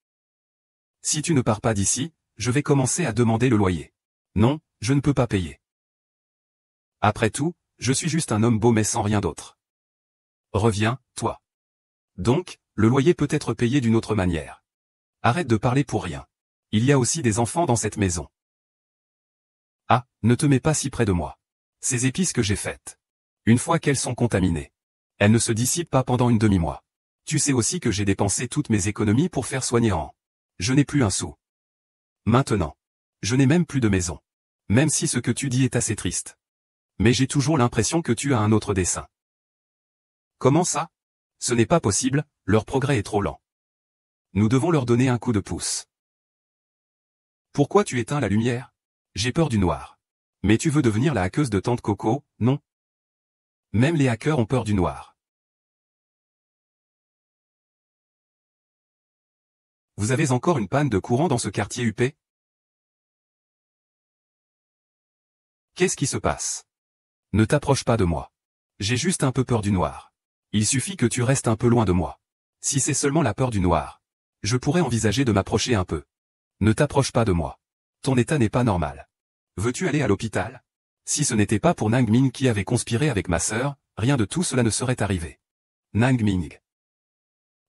Si tu ne pars pas d'ici, je vais commencer à demander le loyer. Non, je ne peux pas payer. Après tout, je suis juste un homme beau mais sans rien d'autre. Reviens, toi. Donc, le loyer peut être payé d'une autre manière. Arrête de parler pour rien. Il y a aussi des enfants dans cette maison. Ah, ne te mets pas si près de moi. Ces épices que j'ai faites. Une fois qu'elles sont contaminées, elles ne se dissipent pas pendant une demi-mois. Tu sais aussi que j'ai dépensé toutes mes économies pour faire soigner An. Je n'ai plus un sou. Maintenant, je n'ai même plus de maison. Même si ce que tu dis est assez triste. Mais j'ai toujours l'impression que tu as un autre dessein. Comment ça? Ce n'est pas possible, leur progrès est trop lent. Nous devons leur donner un coup de pouce. Pourquoi tu éteins la lumière? J'ai peur du noir. Mais tu veux devenir la hackeuse de Tante Coco, non? Même les hackers ont peur du noir. Vous avez encore une panne de courant dans ce quartier huppé? Qu'est-ce qui se passe? Ne t'approche pas de moi. J'ai juste un peu peur du noir. Il suffit que tu restes un peu loin de moi. Si c'est seulement la peur du noir, je pourrais envisager de m'approcher un peu. Ne t'approche pas de moi. Ton état n'est pas normal. Veux-tu aller à l'hôpital? Si ce n'était pas pour Nang Ming qui avait conspiré avec ma sœur, rien de tout cela ne serait arrivé. Nang Ming.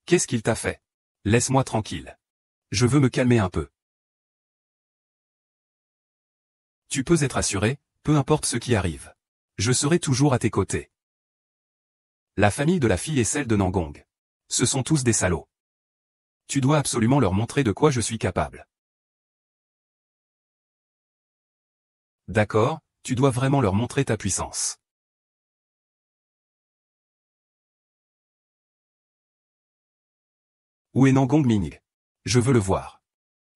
Qu'est-ce qu'il t'a fait? Laisse-moi tranquille. Je veux me calmer un peu. Tu peux être assuré, peu importe ce qui arrive. Je serai toujours à tes côtés. La famille de la fille est celle de Nangong. Ce sont tous des salauds. Tu dois absolument leur montrer de quoi je suis capable. D'accord, tu dois vraiment leur montrer ta puissance. Où est Nangong Ming? Je veux le voir.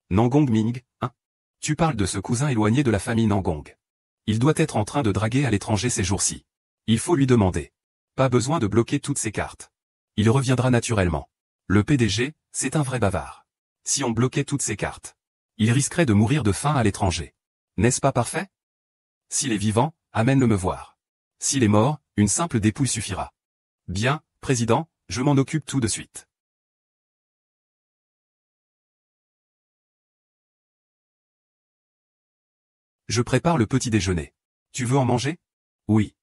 Nangong Ming, hein? Tu parles de ce cousin éloigné de la famille Nangong. Il doit être en train de draguer à l'étranger ces jours-ci. Il faut lui demander. Pas besoin de bloquer toutes ses cartes. Il reviendra naturellement. Le PDG, c'est un vrai bavard. Si on bloquait toutes ses cartes, il risquerait de mourir de faim à l'étranger. N'est-ce pas parfait? S'il est vivant, amène-le me voir. S'il est mort, une simple dépouille suffira. Bien, président, je m'en occupe tout de suite. Je prépare le petit déjeuner. Tu veux en manger? Oui.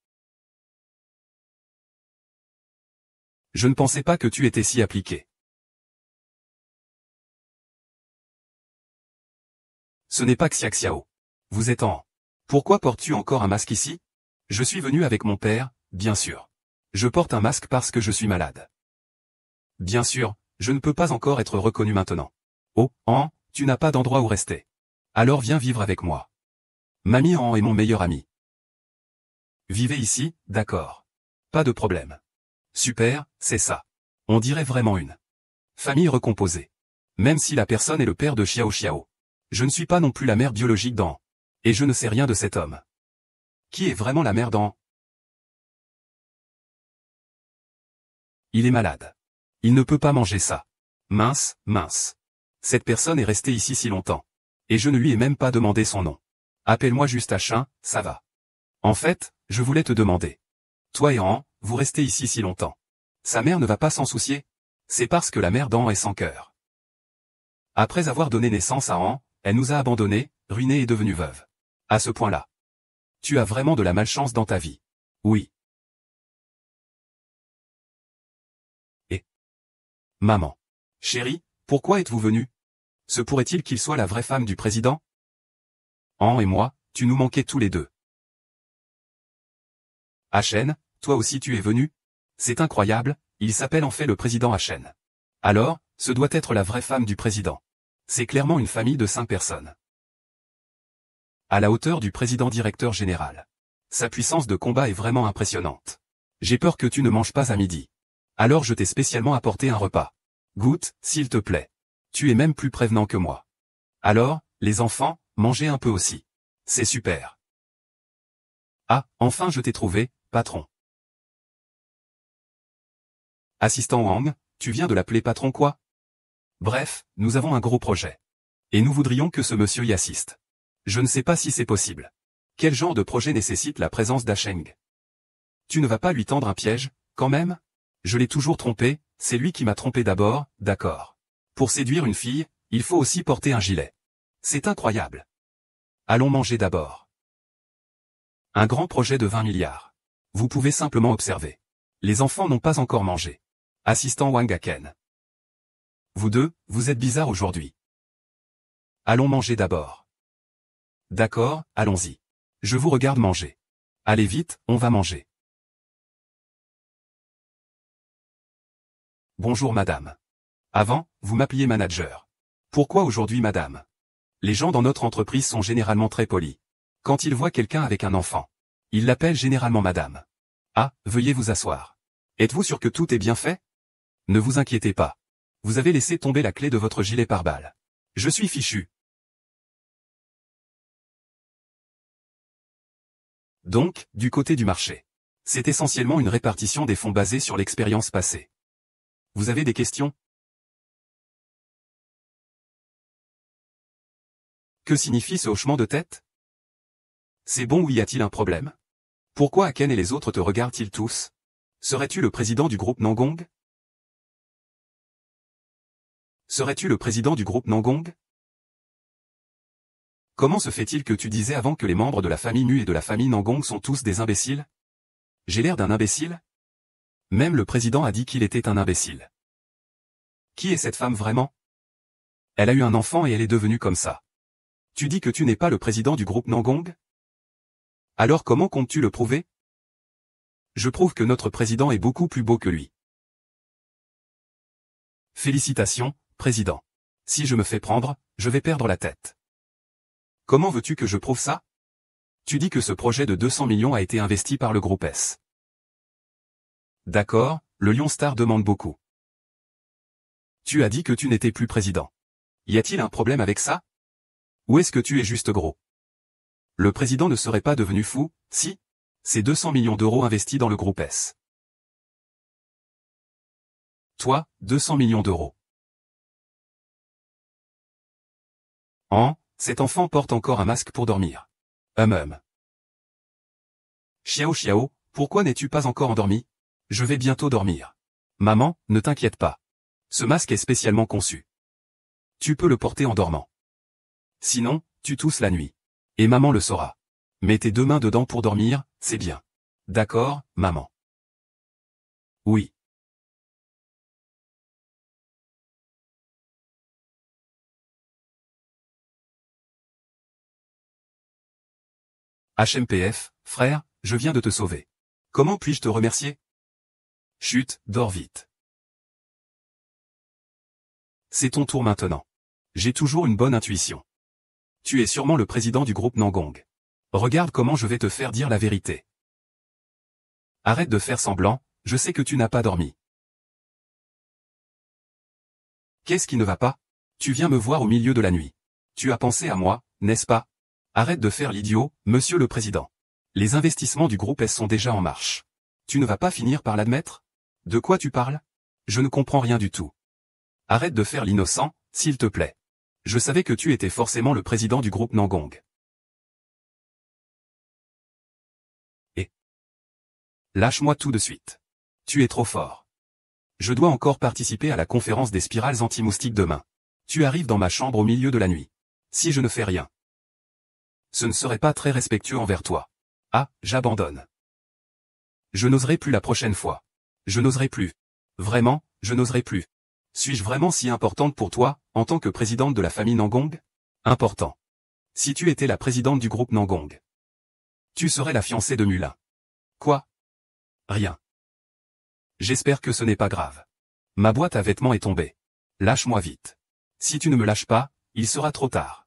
Je ne pensais pas que tu étais si appliqué. Ce n'est pas Xia Xiao. Vous êtes en... Pourquoi portes-tu encore un masque ici? Je suis venu avec mon père, bien sûr. Je porte un masque parce que je suis malade. Bien sûr, je ne peux pas encore être reconnu maintenant. Oh, An, tu n'as pas d'endroit où rester. Alors viens vivre avec moi. Mamie An est mon meilleur ami. Vivez ici, d'accord. Pas de problème. Super, c'est ça. On dirait vraiment une famille recomposée. Même si la personne est le père de Xiao Xiao. Je ne suis pas non plus la mère biologique d'An. Et je ne sais rien de cet homme. Qui est vraiment la mère d'An? Il est malade. Il ne peut pas manger ça. Mince, mince. Cette personne est restée ici si longtemps. Et je ne lui ai même pas demandé son nom. Appelle-moi juste Achin, ça va. En fait, je voulais te demander. Toi et An, vous restez ici si longtemps. Sa mère ne va pas s'en soucier? C'est parce que la mère d'An est sans cœur. Après avoir donné naissance à An, elle nous a abandonnés, ruinés et devenus veuves. À ce point-là. Tu as vraiment de la malchance dans ta vie. Oui. Et maman. Chérie, pourquoi êtes-vous venue? Se pourrait-il qu'il soit la vraie femme du président? An et moi, tu nous manquais tous les deux. Achen, toi aussi tu es venu? C'est incroyable, il s'appelle en fait le président Achen. Alors, ce doit être la vraie femme du président. C'est clairement une famille de 5 personnes. À la hauteur du président directeur général. Sa puissance de combat est vraiment impressionnante. J'ai peur que tu ne manges pas à midi. Alors je t'ai spécialement apporté un repas. Goûte, s'il te plaît. Tu es même plus prévenant que moi. Alors, les enfants, mangez un peu aussi. C'est super. Ah, enfin je t'ai trouvé, patron. Assistant Wang, tu viens de l'appeler patron quoi? Bref, nous avons un gros projet. Et nous voudrions que ce monsieur y assiste. Je ne sais pas si c'est possible. Quel genre de projet nécessite la présence d'Asheng? Tu ne vas pas lui tendre un piège, quand même? Je l'ai toujours trompé, c'est lui qui m'a trompé d'abord, d'accord. Pour séduire une fille, il faut aussi porter un gilet. C'est incroyable. Allons manger d'abord. Un grand projet de 20 milliards. Vous pouvez simplement observer. Les enfants n'ont pas encore mangé. Assistant Wang Aken. Vous deux, vous êtes bizarres aujourd'hui. Allons manger d'abord. D'accord, allons-y. Je vous regarde manger. Allez vite, on va manger. Bonjour madame. Avant, vous m'appeliez manager. Pourquoi aujourd'hui madame? Les gens dans notre entreprise sont généralement très polis. Quand ils voient quelqu'un avec un enfant, ils l'appellent généralement madame. Ah, veuillez vous asseoir. Êtes-vous sûr que tout est bien fait? Ne vous inquiétez pas. Vous avez laissé tomber la clé de votre gilet pare-balles. Je suis fichu. Donc, du côté du marché. C'est essentiellement une répartition des fonds basée sur l'expérience passée. Vous avez des questions? Que signifie ce hochement de tête? C'est bon ou y a-t-il un problème? Pourquoi Aken et les autres te regardent-ils tous? Serais-tu le président du groupe Nangong? Serais-tu le président du groupe Nangong? Comment se fait-il que tu disais avant que les membres de la famille Mu et de la famille Nangong sont tous des imbéciles? J'ai l'air d'un imbécile? Même le président a dit qu'il était un imbécile. Qui est cette femme vraiment? Elle a eu un enfant et elle est devenue comme ça. Tu dis que tu n'es pas le président du groupe Nangong? Alors comment comptes-tu le prouver? Je prouve que notre président est beaucoup plus beau que lui. Félicitations, président. Si je me fais prendre, je vais perdre la tête. Comment veux-tu que je prouve ça? Tu dis que ce projet de 200 millions a été investi par le groupe S. D'accord, le Lion Star demande beaucoup. Tu as dit que tu n'étais plus président. Y a-t-il un problème avec ça? Ou est-ce que tu es juste gros? Le président ne serait pas devenu fou, si? C'est 200 millions d'euros investis dans le groupe S. Toi, 200 millions d'euros. Cet enfant porte encore un masque pour dormir. Xiao Xiao, pourquoi n'es-tu pas encore endormi? Je vais bientôt dormir. Maman, ne t'inquiète pas. Ce masque est spécialement conçu. Tu peux le porter en dormant. Sinon, tu tousses la nuit. Et maman le saura. Mets tes 2 mains dedans pour dormir, c'est bien. D'accord, maman. Oui. HMPF, frère, je viens de te sauver. Comment puis-je te remercier? Chut, dors vite. C'est ton tour maintenant. J'ai toujours une bonne intuition. Tu es sûrement le président du groupe Nangong. Regarde comment je vais te faire dire la vérité. Arrête de faire semblant, je sais que tu n'as pas dormi. Qu'est-ce qui ne va pas? Tu viens me voir au milieu de la nuit. Tu as pensé à moi, n'est-ce pas? Arrête de faire l'idiot, monsieur le président. Les investissements du groupe S sont déjà en marche. Tu ne vas pas finir par l'admettre? De quoi tu parles? Je ne comprends rien du tout. Arrête de faire l'innocent, s'il te plaît. Je savais que tu étais forcément le président du groupe Nangong. Et lâche-moi tout de suite. Tu es trop fort. Je dois encore participer à la conférence des spirales anti-moustiques demain. Tu arrives dans ma chambre au milieu de la nuit. Si je ne fais rien, ce ne serait pas très respectueux envers toi. Ah, j'abandonne. Je n'oserai plus la prochaine fois. Je n'oserai plus. Vraiment, je n'oserai plus. Suis-je vraiment si importante pour toi, en tant que présidente de la famille Nangong? Important. Si tu étais la présidente du groupe Nangong, tu serais la fiancée de Mulin. Quoi? Rien. J'espère que ce n'est pas grave. Ma boîte à vêtements est tombée. Lâche-moi vite. Si tu ne me lâches pas, il sera trop tard.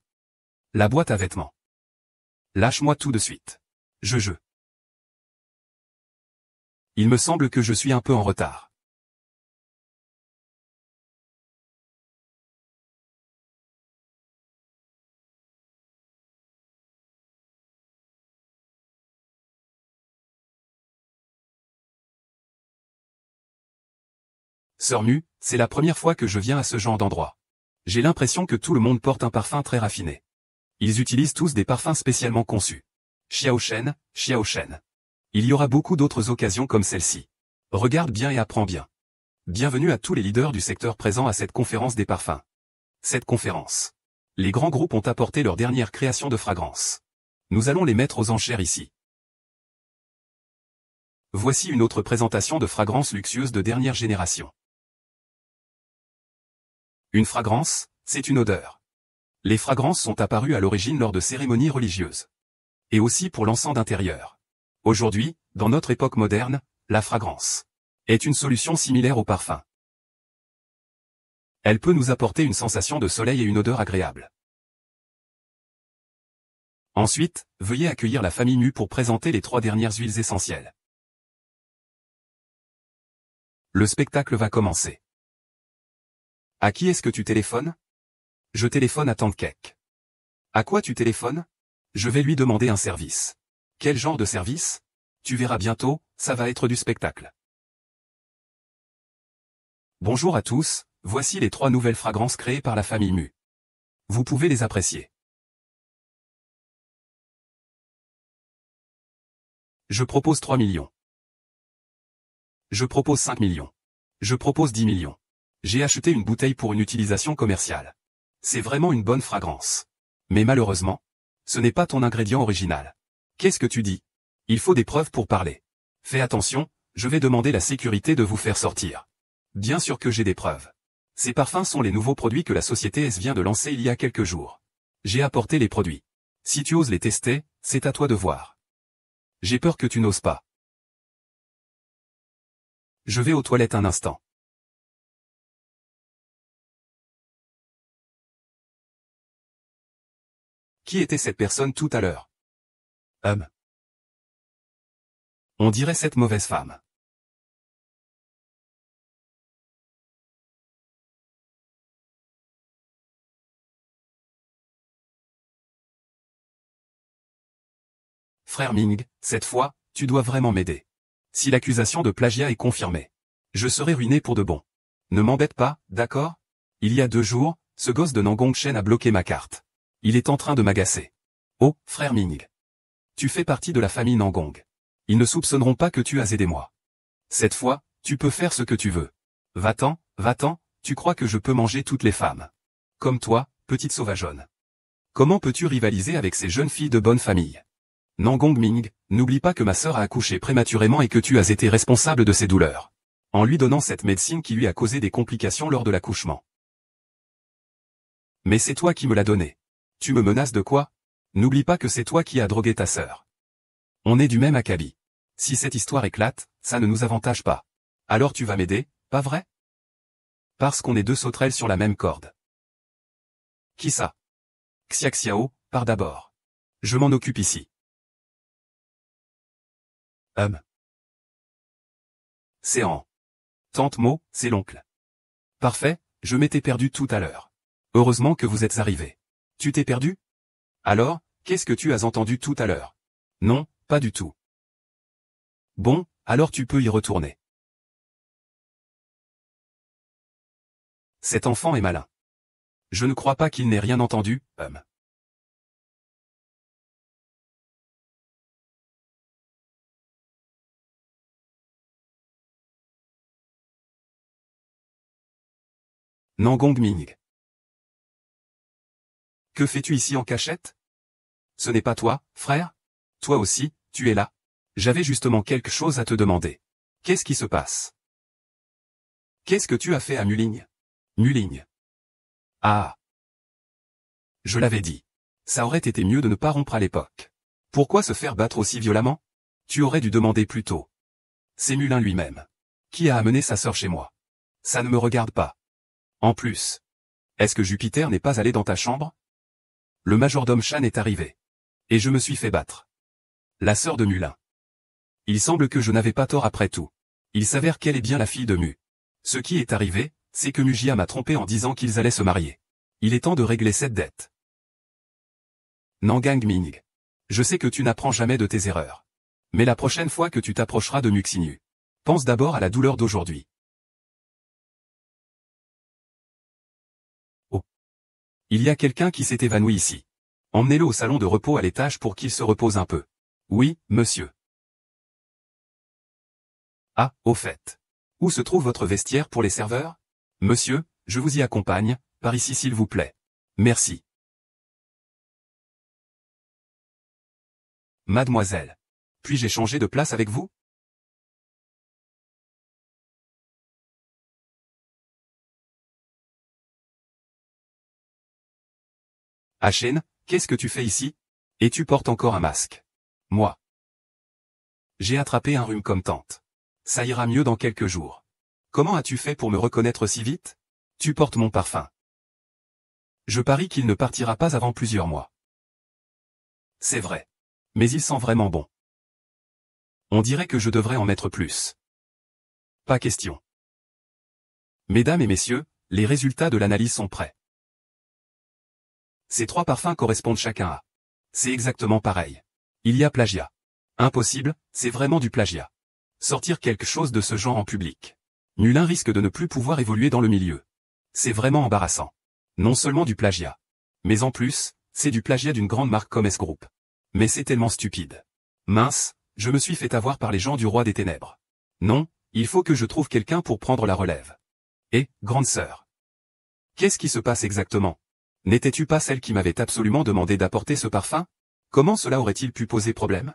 La boîte à vêtements. Lâche-moi tout de suite. Je. Il me semble que je suis un peu en retard. Sœur Mu, c'est la première fois que je viens à ce genre d'endroit. J'ai l'impression que tout le monde porte un parfum très raffiné. Ils utilisent tous des parfums spécialement conçus. Xiao Shen, Xiao Shen. Il y aura beaucoup d'autres occasions comme celle-ci. Regarde bien et apprends bien. Bienvenue à tous les leaders du secteur présents à cette conférence des parfums. Cette conférence. Les grands groupes ont apporté leur dernière création de fragrance. Nous allons les mettre aux enchères ici. Voici une autre présentation de fragrances luxueuses de dernière génération. Une fragrance, c'est une odeur. Les fragrances sont apparues à l'origine lors de cérémonies religieuses. Et aussi pour l'encens d'intérieur. Aujourd'hui, dans notre époque moderne, la fragrance est une solution similaire au parfum. Elle peut nous apporter une sensation de soleil et une odeur agréable. Ensuite, veuillez accueillir la famille Mu pour présenter les 3 dernières huiles essentielles. Le spectacle va commencer. À qui est-ce que tu téléphones? Je téléphone à Tante Cake. À quoi tu téléphones? Je vais lui demander un service. Quel genre de service? Tu verras bientôt, ça va être du spectacle. Bonjour à tous, voici les 3 nouvelles fragrances créées par la famille Mu. Vous pouvez les apprécier. Je propose 3 millions. Je propose 5 millions. Je propose 10 millions. J'ai acheté une bouteille pour une utilisation commerciale. C'est vraiment une bonne fragrance. Mais malheureusement, ce n'est pas ton ingrédient original. Qu'est-ce que tu dis? Il faut des preuves pour parler. Fais attention, je vais demander la sécurité de vous faire sortir. Bien sûr que j'ai des preuves. Ces parfums sont les nouveaux produits que la société S vient de lancer il y a quelques jours. J'ai apporté les produits. Si tu oses les tester, c'est à toi de voir. J'ai peur que tu n'oses pas. Je vais aux toilettes un instant. Qui était cette personne tout à l'heure? On dirait cette mauvaise femme. Frère Ming, cette fois, tu dois vraiment m'aider. Si l'accusation de plagiat est confirmée, je serai ruiné pour de bon. Ne m'embête pas, d'accord? Il y a 2 jours, ce gosse de Nangong Shen a bloqué ma carte. Il est en train de m'agacer. Oh, frère Ming. Tu fais partie de la famille Nangong. Ils ne soupçonneront pas que tu as aidé moi. Cette fois, tu peux faire ce que tu veux. Va-t'en, tu crois que je peux manger toutes les femmes. Comme toi, petite sauvageonne. Comment peux-tu rivaliser avec ces jeunes filles de bonne famille? Nangong Ming, n'oublie pas que ma sœur a accouché prématurément et que tu as été responsable de ses douleurs. En lui donnant cette médecine qui lui a causé des complications lors de l'accouchement. Mais c'est toi qui me l'as donnée. Tu me menaces de quoi? N'oublie pas que c'est toi qui as drogué ta sœur. On est du même acabit. Si cette histoire éclate, ça ne nous avantage pas. Alors tu vas m'aider, pas vrai? Parce qu'on est 2 sauterelles sur la même corde. Qui ça? Xiaxiao, pars d'abord. Je m'en occupe ici. C'est en. Tante Mo, c'est l'oncle. Parfait, je m'étais perdu tout à l'heure. Heureusement que vous êtes arrivés. Tu t'es perdu? Alors, qu'est-ce que tu as entendu tout à l'heure? Non, pas du tout. Bon, alors tu peux y retourner. Cet enfant est malin. Je ne crois pas qu'il n'ait rien entendu, Nangong Ming. Que fais-tu ici en cachette? Ce n'est pas toi, frère? Toi aussi, tu es là? J'avais justement quelque chose à te demander. Qu'est-ce qui se passe? Qu'est-ce que tu as fait à Muling? Muling. Ah. Je l'avais dit. Ça aurait été mieux de ne pas rompre à l'époque. Pourquoi se faire battre aussi violemment? Tu aurais dû demander plus tôt. C'est Mulin lui-même. Qui a amené sa sœur chez moi? Ça ne me regarde pas. En plus. Est-ce que Jupiter n'est pas allé dans ta chambre? Le majordome Shan est arrivé. Et je me suis fait battre. La sœur de Mulin. Il semble que je n'avais pas tort après tout. Il s'avère qu'elle est bien la fille de Mu. Ce qui est arrivé, c'est que Mujia m'a trompé en disant qu'ils allaient se marier. Il est temps de régler cette dette. Nangang Ming. Je sais que tu n'apprends jamais de tes erreurs. Mais la prochaine fois que tu t'approcheras de Muxinu, pense d'abord à la douleur d'aujourd'hui. Oh. Il y a quelqu'un qui s'est évanoui ici. Emmenez-le au salon de repos à l'étage pour qu'il se repose un peu. Oui, monsieur. Ah, au fait. Où se trouve votre vestiaire pour les serveurs? Monsieur, je vous y accompagne, par ici s'il vous plaît. Merci. Mademoiselle. Puis-je échanger de place avec vous? Hachen, qu'est-ce que tu fais ici? Et tu portes encore un masque. Moi. J'ai attrapé un rhume comme tante. Ça ira mieux dans quelques jours. Comment as-tu fait pour me reconnaître si vite? Tu portes mon parfum. Je parie qu'il ne partira pas avant plusieurs mois. C'est vrai. Mais il sent vraiment bon. On dirait que je devrais en mettre plus. Pas question. Mesdames et messieurs, les résultats de l'analyse sont prêts. Ces 3 parfums correspondent chacun à. C'est exactement pareil. Il y a plagiat. Impossible, c'est vraiment du plagiat. Sortir quelque chose de ce genre en public. Nulin risque de ne plus pouvoir évoluer dans le milieu. C'est vraiment embarrassant. Non seulement du plagiat. Mais en plus, c'est du plagiat d'une grande marque comme S-Group. Mais c'est tellement stupide. Mince, je me suis fait avoir par les gens du roi des ténèbres. Non, il faut que je trouve quelqu'un pour prendre la relève. Et, grande sœur. Qu'est-ce qui se passe exactement? N'étais-tu pas celle qui m'avait absolument demandé d'apporter ce parfum? Comment cela aurait-il pu poser problème?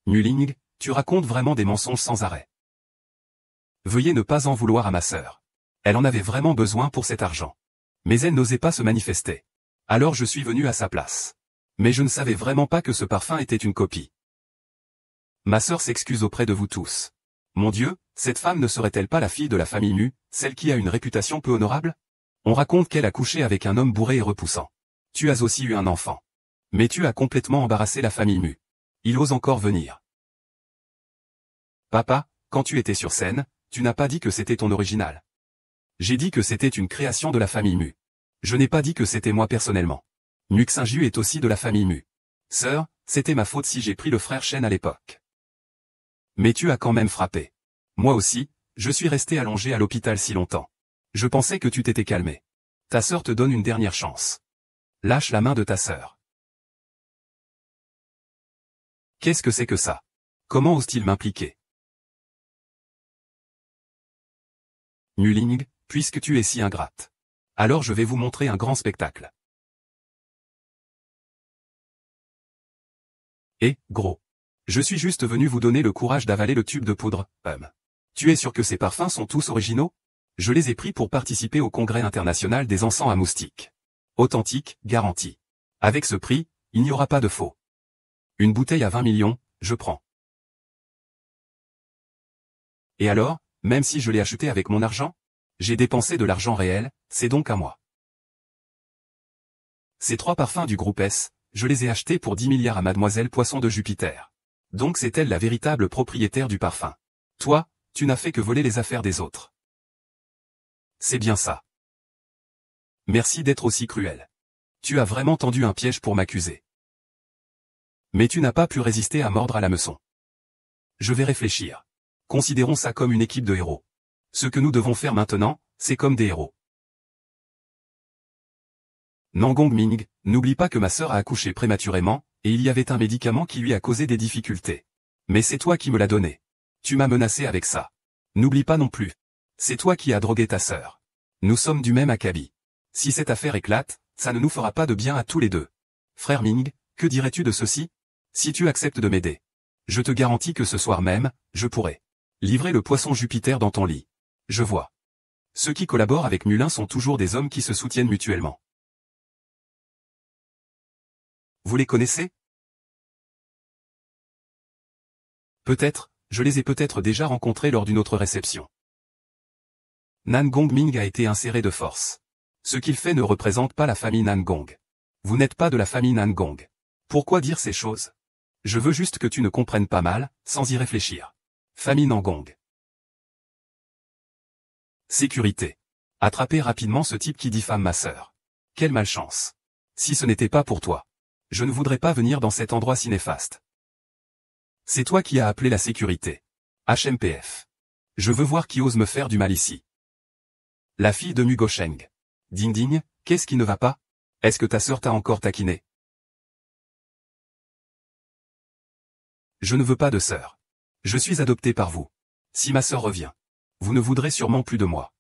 Nuling, tu racontes vraiment des mensonges sans arrêt. Veuillez ne pas en vouloir à ma sœur. Elle en avait vraiment besoin pour cet argent. Mais elle n'osait pas se manifester. Alors je suis venu à sa place. Mais je ne savais vraiment pas que ce parfum était une copie. Ma sœur s'excuse auprès de vous tous. Mon Dieu, cette femme ne serait-elle pas la fille de la famille Mu, celle qui a une réputation peu honorable? On raconte qu'elle a couché avec un homme bourré et repoussant. Tu as aussi eu un enfant. Mais tu as complètement embarrassé la famille Mu. Il ose encore venir. Papa, quand tu étais sur scène, tu n'as pas dit que c'était ton original. J'ai dit que c'était une création de la famille Mu. Je n'ai pas dit que c'était moi personnellement. Muxinju est aussi de la famille Mu. Sœur, c'était ma faute si j'ai pris le frère Shen à l'époque. Mais tu as quand même frappé. Moi aussi, je suis resté allongé à l'hôpital si longtemps. Je pensais que tu t'étais calmé. Ta sœur te donne une dernière chance. Lâche la main de ta sœur. Qu'est-ce que c'est que ça? Comment ose-t-il m'impliquer? Nuling, puisque tu es si ingrate. Alors je vais vous montrer un grand spectacle. Et, gros. Je suis juste venu vous donner le courage d'avaler le tube de poudre, Tu es sûr que ces parfums sont tous originaux? Je les ai pris pour participer au congrès international des encens à moustiques. Authentique, garanti. Avec ce prix, il n'y aura pas de faux. Une bouteille à 20 millions, je prends. Et alors, même si je l'ai acheté avec mon argent? J'ai dépensé de l'argent réel, c'est donc à moi. Ces 3 parfums du groupe S, je les ai achetés pour 10 milliards à Mademoiselle Poisson de Jupiter. Donc c'est elle la véritable propriétaire du parfum. Toi, tu n'as fait que voler les affaires des autres. C'est bien ça. Merci d'être aussi cruel. Tu as vraiment tendu un piège pour m'accuser. Mais tu n'as pas pu résister à mordre à l'hameçon. Je vais réfléchir. Considérons ça comme une équipe de héros. Ce que nous devons faire maintenant, c'est comme des héros. Nangong Ming, n'oublie pas que ma sœur a accouché prématurément, et il y avait un médicament qui lui a causé des difficultés. Mais c'est toi qui me l'as donné. Tu m'as menacé avec ça. N'oublie pas non plus. C'est toi qui as drogué ta sœur. Nous sommes du même acabit. Si cette affaire éclate, ça ne nous fera pas de bien à tous les deux. Frère Ming, que dirais-tu de ceci? Si tu acceptes de m'aider, je te garantis que ce soir même, je pourrai livrer le poisson Jupiter dans ton lit. Je vois. Ceux qui collaborent avec Mulin sont toujours des hommes qui se soutiennent mutuellement. Vous les connaissez? Peut-être, je les ai peut-être déjà rencontrés lors d'une autre réception. Nan Gongming a été inséré de force. Ce qu'il fait ne représente pas la famille Nan Gong. Vous n'êtes pas de la famille Nan Gong. Pourquoi dire ces choses? Je veux juste que tu ne comprennes pas mal, sans y réfléchir. Famille Nan Gong. Sécurité. Attrapez rapidement ce type qui diffame ma sœur. Quelle malchance. Si ce n'était pas pour toi, je ne voudrais pas venir dans cet endroit si néfaste. C'est toi qui as appelé la sécurité. HMPF. Je veux voir qui ose me faire du mal ici. La fille de Mugo Sheng. Ding ding, qu'est-ce qui ne va pas? Est-ce que ta sœur t'a encore taquiné? Je ne veux pas de sœur. Je suis adopté par vous. Si ma sœur revient, vous ne voudrez sûrement plus de moi.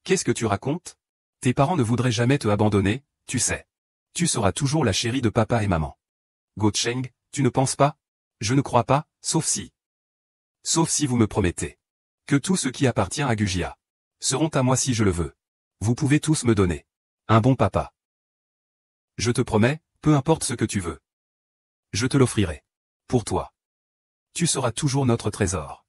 Qu'est-ce que tu racontes? Tes parents ne voudraient jamais te abandonner, tu sais. Tu seras toujours la chérie de papa et maman. Go Cheng, tu ne penses pas? Je ne crois pas, sauf si. Sauf si vous me promettez que tout ce qui appartient à Gujia seront à moi si je le veux. Vous pouvez tous me donner un bon papa. Je te promets, peu importe ce que tu veux. Je te l'offrirai. Pour toi. Tu seras toujours notre trésor.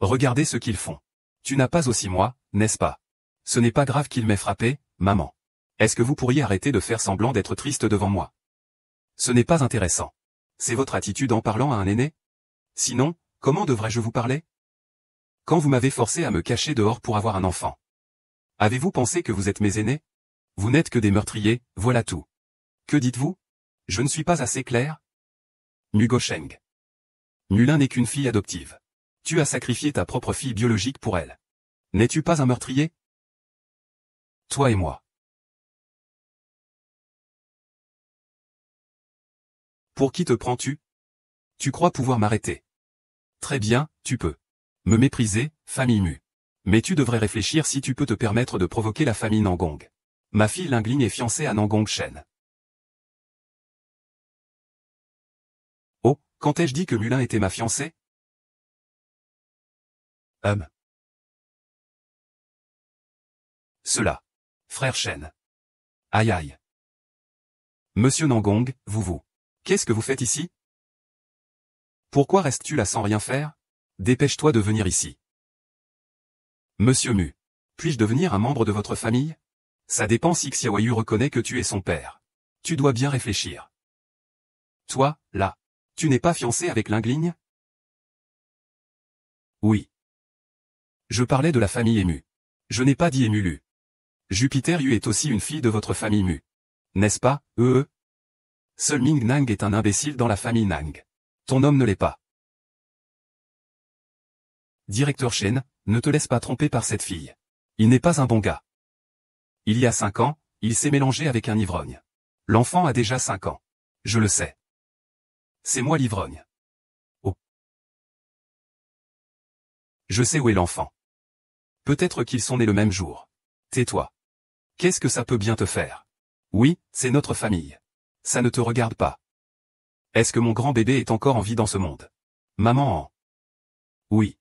Regardez ce qu'ils font. Tu n'as pas aussi moi, n'est-ce pas? Ce n'est pas grave qu'il m'ait frappé, maman. Est-ce que vous pourriez arrêter de faire semblant d'être triste devant moi? Ce n'est pas intéressant. C'est votre attitude en parlant à un aîné? Sinon, comment devrais-je vous parler? Quand vous m'avez forcé à me cacher dehors pour avoir un enfant. Avez-vous pensé que vous êtes mes aînés? Vous n'êtes que des meurtriers, voilà tout. Que dites-vous? Je ne suis pas assez clair? Mugo Sheng. Mulin n'est qu'une fille adoptive. Tu as sacrifié ta propre fille biologique pour elle. N'es-tu pas un meurtrier? Toi et moi. Pour qui te prends-tu? Tu crois pouvoir m'arrêter? Très bien, tu peux. Me mépriser, famille Mu. Mais tu devrais réfléchir si tu peux te permettre de provoquer la famille Nangong. Ma fille Lingling est fiancée à Nangong Shen. Oh, quand ai-je dit que Mulin était ma fiancée? Cela. Frère Shen. Aïe aïe. Monsieur Nangong, vous. Qu'est-ce que vous faites ici? Pourquoi restes-tu là sans rien faire? Dépêche-toi de venir ici. Monsieur Mu. Puis-je devenir un membre de votre famille? Ça dépend si Xiaoyu reconnaît que tu es son père. Tu dois bien réfléchir. Toi, là. Tu n'es pas fiancé avec Lingling? Oui. Je parlais de la famille Ému. Je n'ai pas dit Émulu. Jupiter Yu est aussi une fille de votre famille Mu. N'est-ce pas, Seul Ming Nang est un imbécile dans la famille Nang. Ton homme ne l'est pas. Directeur Shen, ne te laisse pas tromper par cette fille. Il n'est pas un bon gars. Il y a 5 ans, il s'est mélangé avec un ivrogne. L'enfant a déjà 5 ans. Je le sais. C'est moi l'ivrogne. Oh. Je sais où est l'enfant. Peut-être qu'ils sont nés le même jour. Tais-toi. Qu'est-ce que ça peut bien te faire? Oui, c'est notre famille. Ça ne te regarde pas. Est-ce que mon grand bébé est encore en vie dans ce monde? Maman. Oui.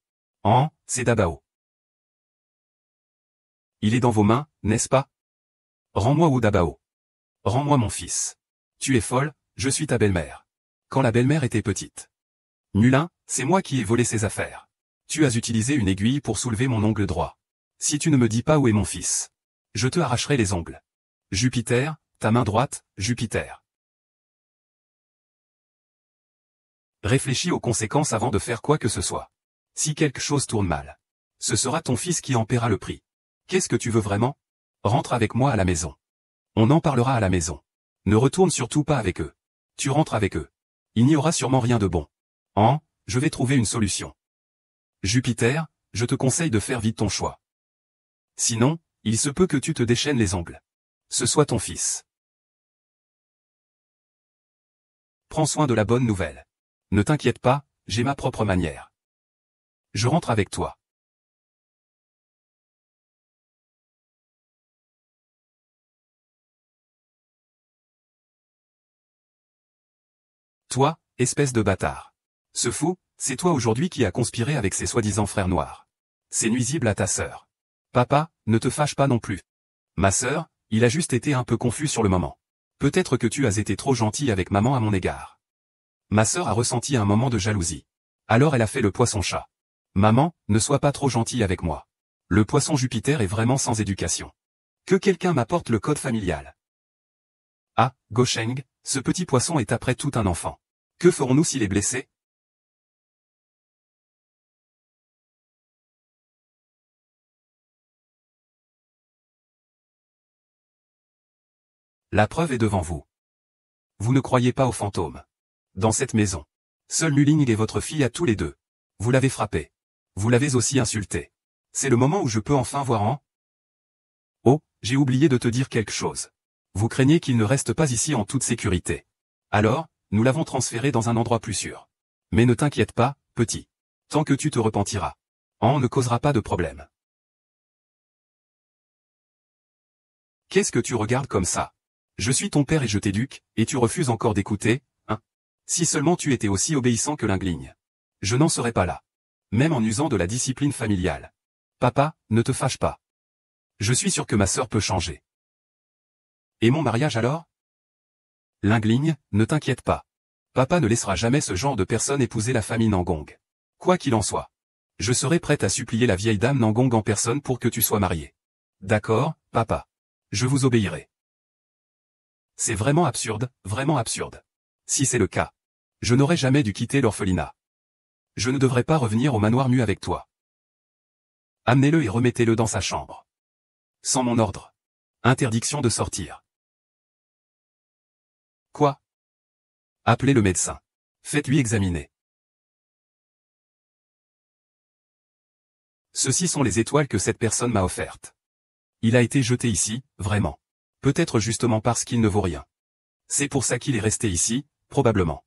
C'est Dabao. Il est dans vos mains, n'est-ce pas? Rends-moi Wu Dabao. Rends-moi mon fils. Tu es folle, je suis ta belle-mère. Quand la belle-mère était petite. Mulin, c'est moi qui ai volé ses affaires. Tu as utilisé une aiguille pour soulever mon ongle droit. Si tu ne me dis pas où est mon fils, je te arracherai les ongles. Jupiter, ta main droite, Jupiter. Réfléchis aux conséquences avant de faire quoi que ce soit. Si quelque chose tourne mal, ce sera ton fils qui en paiera le prix. Qu'est-ce que tu veux vraiment? Rentre avec moi à la maison. On en parlera à la maison. Ne retourne surtout pas avec eux. Tu rentres avec eux. Il n'y aura sûrement rien de bon. Je vais trouver une solution. Jupiter, je te conseille de faire vite ton choix. Sinon, il se peut que tu te déchaînes les ongles. Ce soit ton fils. Prends soin de la bonne nouvelle. Ne t'inquiète pas, j'ai ma propre manière. Je rentre avec toi. Toi, espèce de bâtard. Ce fou, c'est toi aujourd'hui qui as conspiré avec ces soi-disant frères noirs. C'est nuisible à ta sœur. Papa, ne te fâche pas non plus. Ma sœur, il a juste été un peu confus sur le moment. Peut-être que tu as été trop gentil avec maman à mon égard. Ma sœur a ressenti un moment de jalousie. Alors elle a fait le poisson-chat. Maman, ne sois pas trop gentille avec moi. Le poisson Jupiter est vraiment sans éducation. Que quelqu'un m'apporte le code familial. Ah, Gosheng, ce petit poisson est après tout un enfant. Que ferons-nous s'il est blessé? La preuve est devant vous. Vous ne croyez pas aux fantômes. Dans cette maison, seul Muling et votre fille à tous les deux. Vous l'avez frappé. Vous l'avez aussi insulté. C'est le moment où je peux enfin voir Oh, j'ai oublié de te dire quelque chose. Vous craignez qu'il ne reste pas ici en toute sécurité. Alors, nous l'avons transféré dans un endroit plus sûr. Mais ne t'inquiète pas, petit. Tant que tu te repentiras. Ne causera pas de problème. Qu'est-ce que tu regardes comme ça? Je suis ton père et je t'éduque, et tu refuses encore d'écouter, hein? Si seulement tu étais aussi obéissant que Lingling. Je n'en serais pas là. Même en usant de la discipline familiale. Papa, ne te fâche pas. Je suis sûr que ma sœur peut changer. Et mon mariage alors? Lingling, ne t'inquiète pas. Papa ne laissera jamais ce genre de personne épouser la famille Nangong. Quoi qu'il en soit. Je serai prête à supplier la vieille dame Nangong en personne pour que tu sois marié. D'accord, papa. Je vous obéirai. C'est vraiment absurde, vraiment absurde. Si c'est le cas, je n'aurais jamais dû quitter l'orphelinat. Je ne devrais pas revenir au manoir Mu avec toi. Amenez-le et remettez-le dans sa chambre. Sans mon ordre. Interdiction de sortir. Quoi? Appelez le médecin. Faites-lui examiner. Ceci sont les étoiles que cette personne m'a offertes. Il a été jeté ici, vraiment. Peut-être justement parce qu'il ne vaut rien. C'est pour ça qu'il est resté ici, probablement.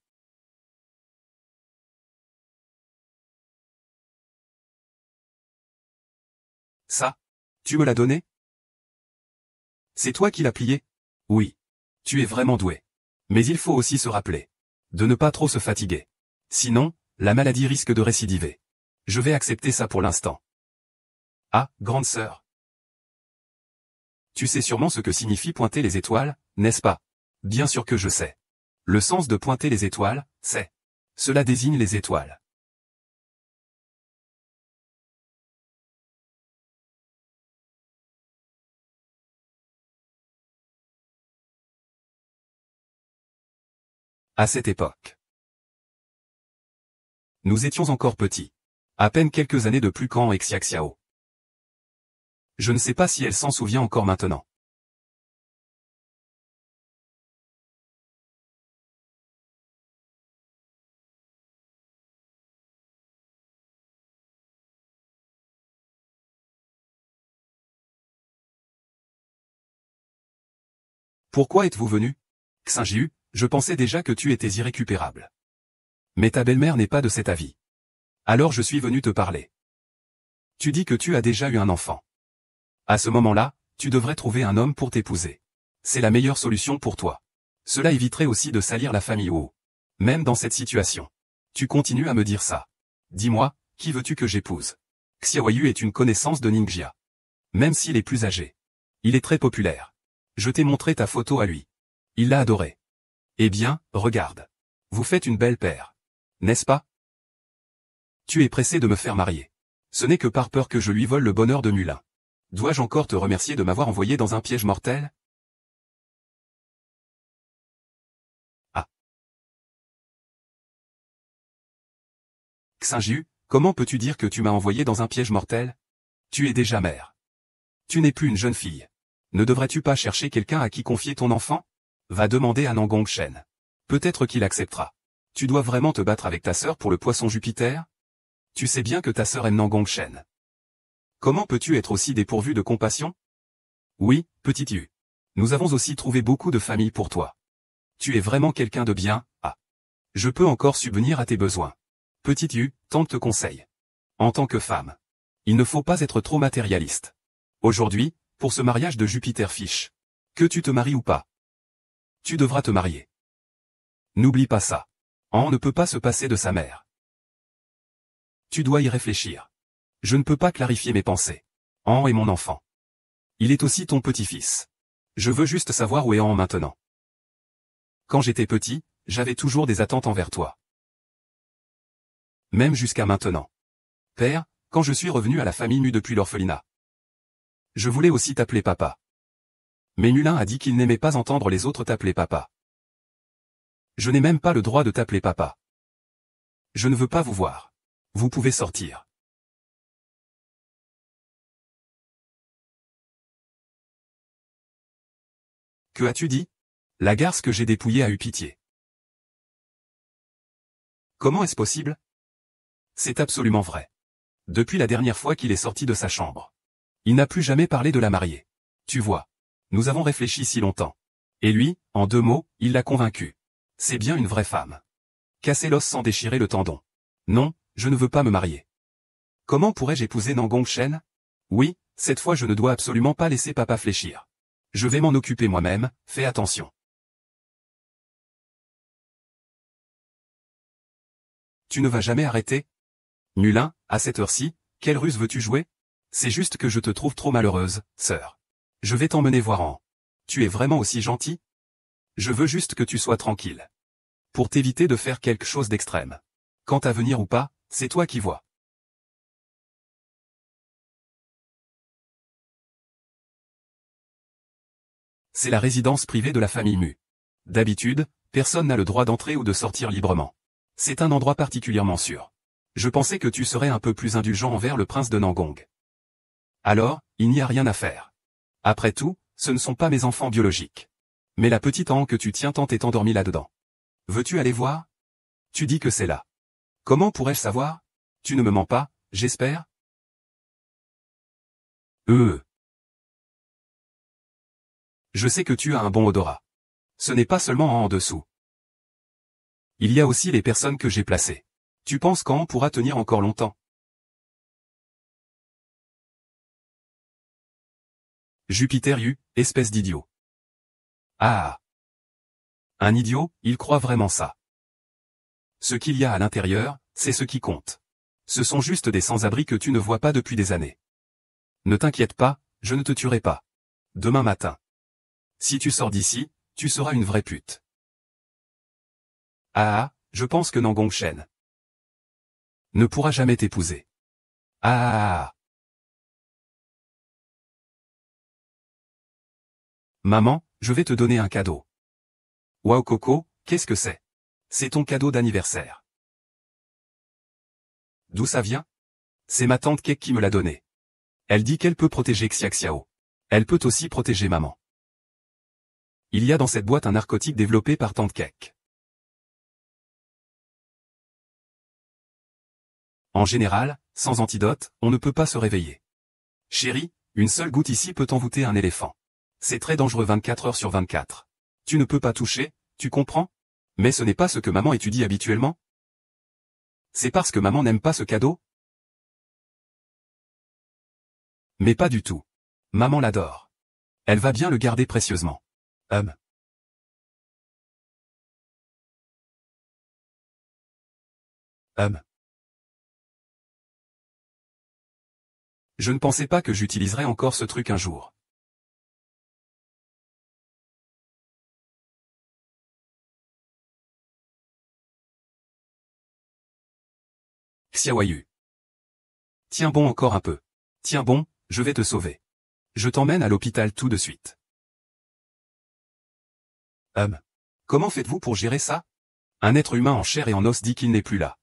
Ça? Tu me l'as donné? C'est toi qui l'as plié? Oui. Tu es vraiment doué. Mais il faut aussi se rappeler de ne pas trop se fatiguer. Sinon, la maladie risque de récidiver. Je vais accepter ça pour l'instant. Ah, grande sœur. Tu sais sûrement ce que signifie pointer les étoiles, n'est-ce pas? Bien sûr que je sais. Le sens de pointer les étoiles, c'est... Cela désigne les étoiles. À cette époque, nous étions encore petits. À peine quelques années de plus qu'en Xiaxiao. Je ne sais pas si elle s'en souvient encore maintenant. Pourquoi êtes-vous venu? Xinjiu, je pensais déjà que tu étais irrécupérable. Mais ta belle-mère n'est pas de cet avis. Alors je suis venu te parler. Tu dis que tu as déjà eu un enfant. À ce moment-là, tu devrais trouver un homme pour t'épouser. C'est la meilleure solution pour toi. Cela éviterait aussi de salir la famille Wu. Même dans cette situation. Tu continues à me dire ça. Dis-moi, qui veux-tu que j'épouse? Xiaoyu est une connaissance de Ningjia. Même s'il est plus âgé. Il est très populaire. Je t'ai montré ta photo à lui. Il l'a adoré. Eh bien, regarde. Vous faites une belle paire. N'est-ce pas? Tu es pressé de me faire marier. Ce n'est que par peur que je lui vole le bonheur de Mulin. Dois-je encore te remercier de m'avoir envoyé dans un piège mortel? Ah. Xinjiu, comment peux-tu dire que tu m'as envoyé dans un piège mortel? Tu es déjà mère. Tu n'es plus une jeune fille. Ne devrais-tu pas chercher quelqu'un à qui confier ton enfant? Va demander à Nangong Shen. Peut-être qu'il acceptera. Tu dois vraiment te battre avec ta sœur pour le poisson Jupiter? Tu sais bien que ta sœur aime Nangong Shen. Comment peux-tu être aussi dépourvu de compassion? Oui, petite Yu. Nous avons aussi trouvé beaucoup de familles pour toi. Tu es vraiment quelqu'un de bien, ah. Je peux encore subvenir à tes besoins. Petite Yu, tente conseil. En tant que femme, il ne faut pas être trop matérialiste. Aujourd'hui, pour ce mariage de Jupiter Fish, que tu te maries ou pas, tu devras te marier. N'oublie pas ça. On ne peut pas se passer de sa mère. Tu dois y réfléchir. Je ne peux pas clarifier mes pensées. An est mon enfant. Il est aussi ton petit-fils. Je veux juste savoir où est An maintenant. Quand j'étais petit, j'avais toujours des attentes envers toi. Même jusqu'à maintenant. Père, quand je suis revenu à la famille nue depuis l'orphelinat, je voulais aussi t'appeler papa. Mais Mulin a dit qu'il n'aimait pas entendre les autres t'appeler papa. Je n'ai même pas le droit de t'appeler papa. Je ne veux pas vous voir. Vous pouvez sortir. Que as-tu dit? La garce que j'ai dépouillée a eu pitié. Comment est-ce possible? C'est absolument vrai. Depuis la dernière fois qu'il est sorti de sa chambre, il n'a plus jamais parlé de la marier. Tu vois. Nous avons réfléchi si longtemps. Et lui, en 2 mots, il l'a convaincu. C'est bien une vraie femme. Casser l'os sans déchirer le tendon. Non, je ne veux pas me marier. Comment pourrais-je épouser Nangong Shen? Oui, cette fois je ne dois absolument pas laisser papa fléchir. Je vais m'en occuper moi-même, fais attention. Tu ne vas jamais arrêter? Mulin, à cette heure-ci, quelle ruse veux-tu jouer? C'est juste que je te trouve trop malheureuse, sœur. Je vais t'emmener voir An. Tu es vraiment aussi gentil? Je veux juste que tu sois tranquille. Pour t'éviter de faire quelque chose d'extrême. Quant à venir ou pas, c'est toi qui vois. C'est la résidence privée de la famille Mu. D'habitude, personne n'a le droit d'entrer ou de sortir librement. C'est un endroit particulièrement sûr. Je pensais que tu serais un peu plus indulgent envers le prince de Nangong. Alors, il n'y a rien à faire. Après tout, ce ne sont pas mes enfants biologiques. Mais la petite An que tu tiens tant est endormie là-dedans. Veux-tu aller voir? Tu dis que c'est là. Comment pourrais-je savoir? Tu ne me mens pas, j'espère? Je sais que tu as un bon odorat. Ce n'est pas seulement en dessous. Il y a aussi les personnes que j'ai placées. Tu penses qu'An pourra tenir encore longtemps? Jupiter U, espèce d'idiot. Ah. Un idiot, il croit vraiment ça. Ce qu'il y a à l'intérieur, c'est ce qui compte. Ce sont juste des sans-abri que tu ne vois pas depuis des années. Ne t'inquiète pas, je ne te tuerai pas. Demain matin. Si tu sors d'ici, tu seras une vraie pute. Ah, je pense que Nangong Shen ne pourra jamais t'épouser. Ah. Maman, je vais te donner un cadeau. Waouh Coco, qu'est-ce que c'est? C'est ton cadeau d'anniversaire. D'où ça vient? C'est ma tante Kek qui me l'a donné. Elle dit qu'elle peut protéger Xiaxiao. Elle peut aussi protéger maman. Il y a dans cette boîte un narcotique développé par tante Kek. En général, sans antidote, on ne peut pas se réveiller. Chérie, une seule goutte ici peut envoûter un éléphant. C'est très dangereux 24 heures sur 24. Tu ne peux pas toucher, tu comprends? Mais ce n'est pas ce que maman étudie habituellement? C'est parce que maman n'aime pas ce cadeau? Mais pas du tout. Maman l'adore. Elle va bien le garder précieusement. Hum. Je ne pensais pas que j'utiliserais encore ce truc un jour. Xiaoyu. Tiens bon encore un peu. Tiens bon, je vais te sauver. Je t'emmène à l'hôpital tout de suite. Comment faites-vous pour gérer ça? Un être humain en chair et en os dit qu'il n'est plus là.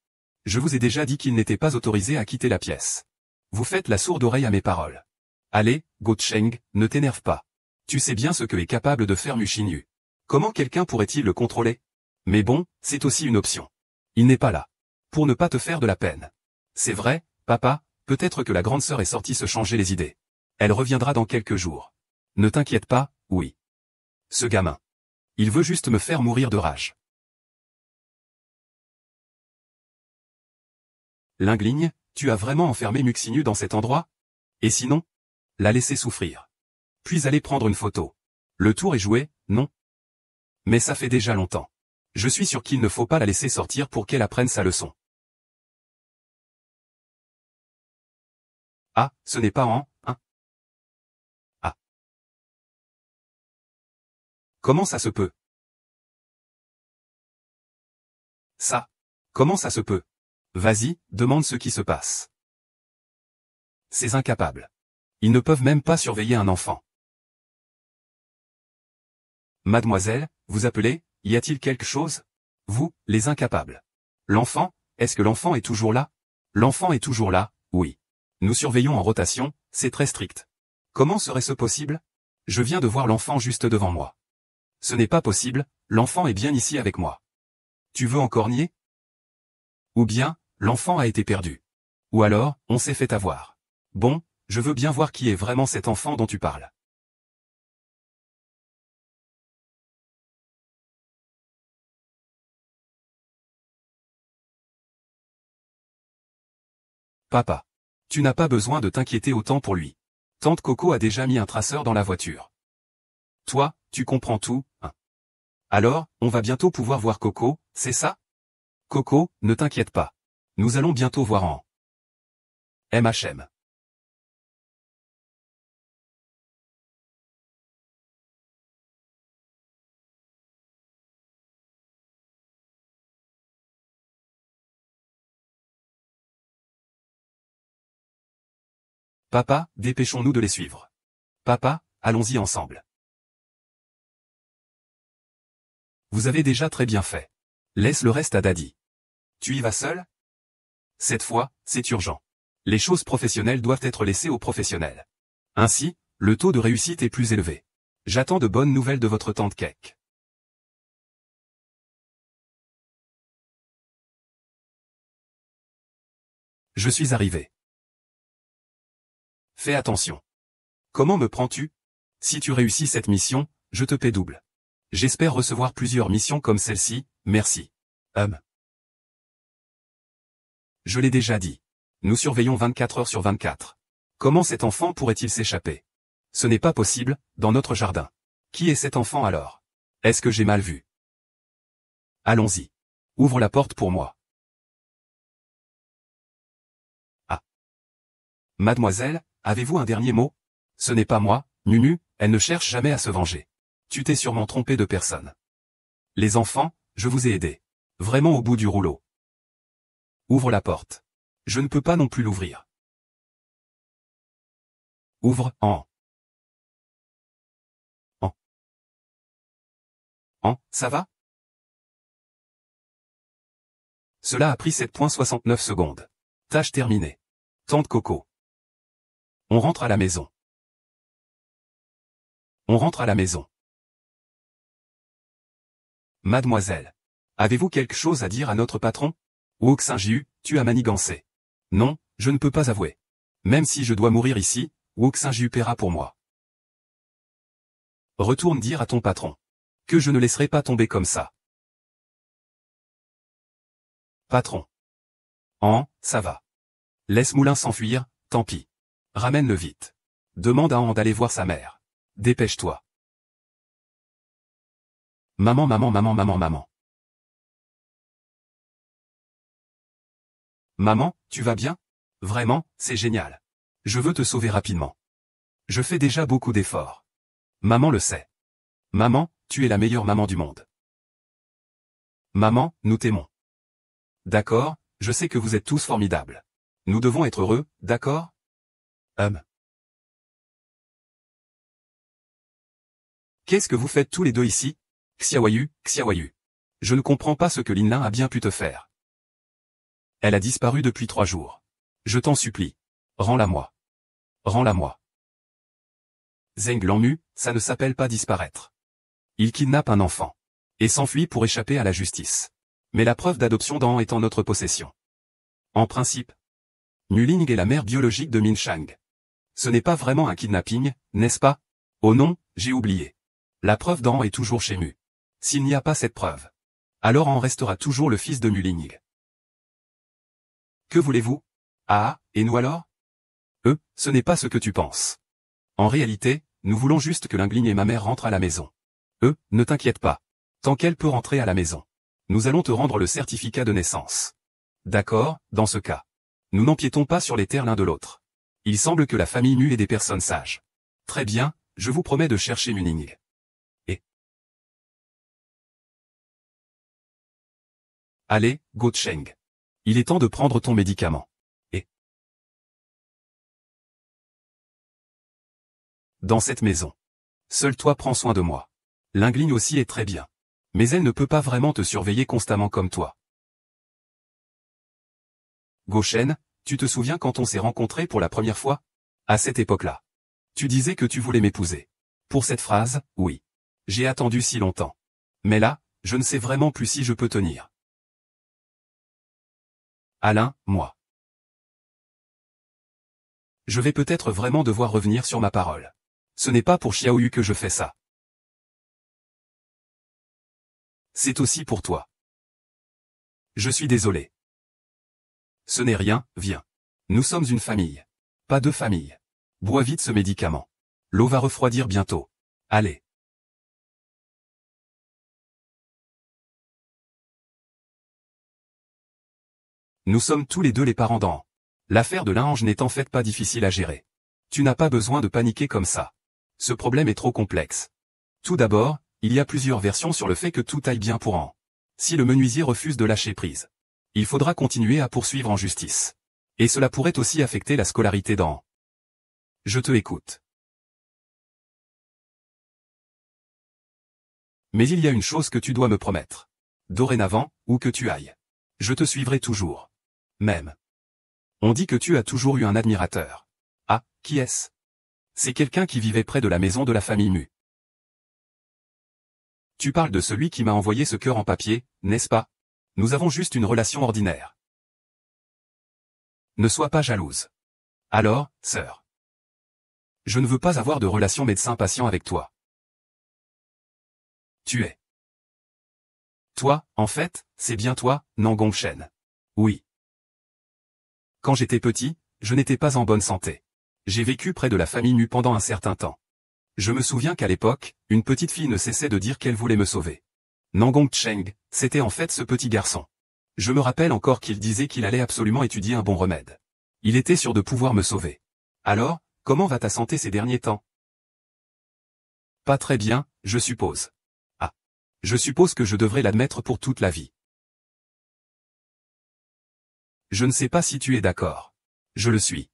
Je vous ai déjà dit qu'il n'était pas autorisé à quitter la pièce. Vous faites la sourde oreille à mes paroles. Allez, Go Cheng, ne t'énerve pas. Tu sais bien ce que est capable de faire Muxinyu. Comment quelqu'un pourrait-il le contrôler? Mais bon, c'est aussi une option. Il n'est pas là. Pour ne pas te faire de la peine. C'est vrai, papa, peut-être que la grande sœur est sortie se changer les idées. Elle reviendra dans quelques jours. Ne t'inquiète pas, oui. Ce gamin. Il veut juste me faire mourir de rage. Lingligne, tu as vraiment enfermé Muxinyu dans cet endroit? Et sinon? La laisser souffrir. Puis aller prendre une photo. Le tour est joué, non? Mais ça fait déjà longtemps. Je suis sûr qu'il ne faut pas la laisser sortir pour qu'elle apprenne sa leçon. Ah, ce n'est pas hein? Ah. Comment ça se peut? Ça. Comment ça se peut? Vas-y, demande ce qui se passe. Ces incapables. Ils ne peuvent même pas surveiller un enfant. Mademoiselle, vous appelez, y a-t-il quelque chose? Vous, les incapables. L'enfant, est-ce que l'enfant est toujours là? L'enfant est toujours là, oui. Nous surveillons en rotation, c'est très strict. Comment serait-ce possible? Je viens de voir l'enfant juste devant moi. Ce n'est pas possible, l'enfant est bien ici avec moi. Tu veux encore nier? Ou bien, l'enfant a été perdu. Ou alors, on s'est fait avoir. Bon, je veux bien voir qui est vraiment cet enfant dont tu parles. Papa. Tu n'as pas besoin de t'inquiéter autant pour lui. Tante Coco a déjà mis un traceur dans la voiture. Toi, tu comprends tout, hein? Alors, on va bientôt pouvoir voir Coco, c'est ça? Coco, ne t'inquiète pas. Nous allons bientôt voir en MHM. Papa, dépêchons-nous de les suivre. Papa, allons-y ensemble. Vous avez déjà très bien fait. Laisse le reste à Daddy. Tu y vas seul? Cette fois, c'est urgent. Les choses professionnelles doivent être laissées aux professionnels. Ainsi, le taux de réussite est plus élevé. J'attends de bonnes nouvelles de votre tante Kek. Je suis arrivé. Fais attention. Comment me prends-tu? Si tu réussis cette mission, je te paie double. J'espère recevoir plusieurs missions comme celle-ci, merci. Je l'ai déjà dit. Nous surveillons 24 heures sur 24. Comment cet enfant pourrait-il s'échapper? Ce n'est pas possible, dans notre jardin. Qui est cet enfant alors? Est-ce que j'ai mal vu? Allons-y. Ouvre la porte pour moi. Ah. Mademoiselle, avez-vous un dernier mot? Ce n'est pas moi, Nunu, elle ne cherche jamais à se venger. Tu t'es sûrement trompé de personne. Les enfants, je vous ai aidés. Vraiment au bout du rouleau. Ouvre la porte. Je ne peux pas non plus l'ouvrir. Ouvre, ça va? Cela a pris 7,69 secondes. Tâche terminée. Tante Coco. On rentre à la maison. On rentre à la maison. Mademoiselle. Avez-vous quelque chose à dire à notre patron? Wook Saint-Jiu, tu as manigancé. Non, je ne peux pas avouer. Même si je dois mourir ici, Wook Saint-Jiu paiera pour moi. Retourne dire à ton patron que je ne laisserai pas tomber comme ça. Patron. Ça va. Laisse Moulin s'enfuir, tant pis. Ramène-le vite. Demande à An d'aller voir sa mère. Dépêche-toi. Maman, maman, maman, maman, maman. Maman, tu vas bien? Vraiment, c'est génial. Je veux te sauver rapidement. Je fais déjà beaucoup d'efforts. Maman le sait. Maman, tu es la meilleure maman du monde. Maman, nous t'aimons. D'accord, je sais que vous êtes tous formidables. Nous devons être heureux, d'accord? Qu'est-ce que vous faites tous les deux ici? Xiaoyu, Xiaoyu. Je ne comprends pas ce que Linlin a bien pu te faire. Elle a disparu depuis 3 jours. Je t'en supplie. Rends-la-moi. Rends-la-moi. Zeng Lanmu, ça ne s'appelle pas disparaître. Il kidnappe un enfant. Et s'enfuit pour échapper à la justice. Mais la preuve d'adoption d'An est en notre possession. En principe, Nuling est la mère biologique de Min Shang. Ce n'est pas vraiment un kidnapping, n'est-ce pas? Oh non, j'ai oublié. La preuve d'An est toujours chez Mu. S'il n'y a pas cette preuve, alors An restera toujours le fils de Nuling. Que voulez-vous? Ah, et nous alors? Ce n'est pas ce que tu penses. En réalité, nous voulons juste que Lingling et ma mère rentrent à la maison. Ne t'inquiète pas. Tant qu'elle peut rentrer à la maison, nous allons te rendre le certificat de naissance. D'accord, dans ce cas. Nous n'empiétons pas sur les terres l'un de l'autre. Il semble que la famille Mu ait des personnes sages. Très bien, je vous promets de chercher Nuning. Allez, Go Cheng. Il est temps de prendre ton médicament. Dans cette maison. Seul toi prends soin de moi. Lingling aussi est très bien. Mais elle ne peut pas vraiment te surveiller constamment comme toi. Goshen, tu te souviens quand on s'est rencontrés pour la première fois? À cette époque-là. Tu disais que tu voulais m'épouser. Pour cette phrase, oui. J'ai attendu si longtemps. Mais là, je ne sais vraiment plus si je peux tenir. Alain, moi. Je vais peut-être vraiment devoir revenir sur ma parole. Ce n'est pas pour Xiaoyu que je fais ça. C'est aussi pour toi. Je suis désolé. Ce n'est rien, viens. Nous sommes une famille. Pas deux familles. Bois vite ce médicament. L'eau va refroidir bientôt. Allez. Nous sommes tous les deux les parents d'An. L'affaire de Linge n'est en fait pas difficile à gérer. Tu n'as pas besoin de paniquer comme ça. Ce problème est trop complexe. Tout d'abord, il y a plusieurs versions sur le fait que tout aille bien pour An. Si le menuisier refuse de lâcher prise, il faudra continuer à poursuivre en justice. Et cela pourrait aussi affecter la scolarité d'An. Je te écoute. Mais il y a une chose que tu dois me promettre. Dorénavant, où que tu ailles. Je te suivrai toujours. Même. On dit que tu as toujours eu un admirateur. Ah, qui est-ce? C'est quelqu'un qui vivait près de la maison de la famille Mu. Tu parles de celui qui m'a envoyé ce cœur en papier, n'est-ce pas? Nous avons juste une relation ordinaire. Ne sois pas jalouse. Alors, sœur. Je ne veux pas avoir de relation médecin-patient avec toi. Tu es. Toi, en fait, c'est bien toi, Nangong Shen. Oui. Quand j'étais petit, je n'étais pas en bonne santé. J'ai vécu près de la famille Mu pendant un certain temps. Je me souviens qu'à l'époque, une petite fille ne cessait de dire qu'elle voulait me sauver. Nangong Cheng, c'était en fait ce petit garçon. Je me rappelle encore qu'il disait qu'il allait absolument étudier un bon remède. Il était sûr de pouvoir me sauver. Alors, comment va ta santé ces derniers temps? Pas très bien, je suppose. Ah. Je suppose que je devrais l'admettre pour toute la vie. Je ne sais pas si tu es d'accord. Je le suis.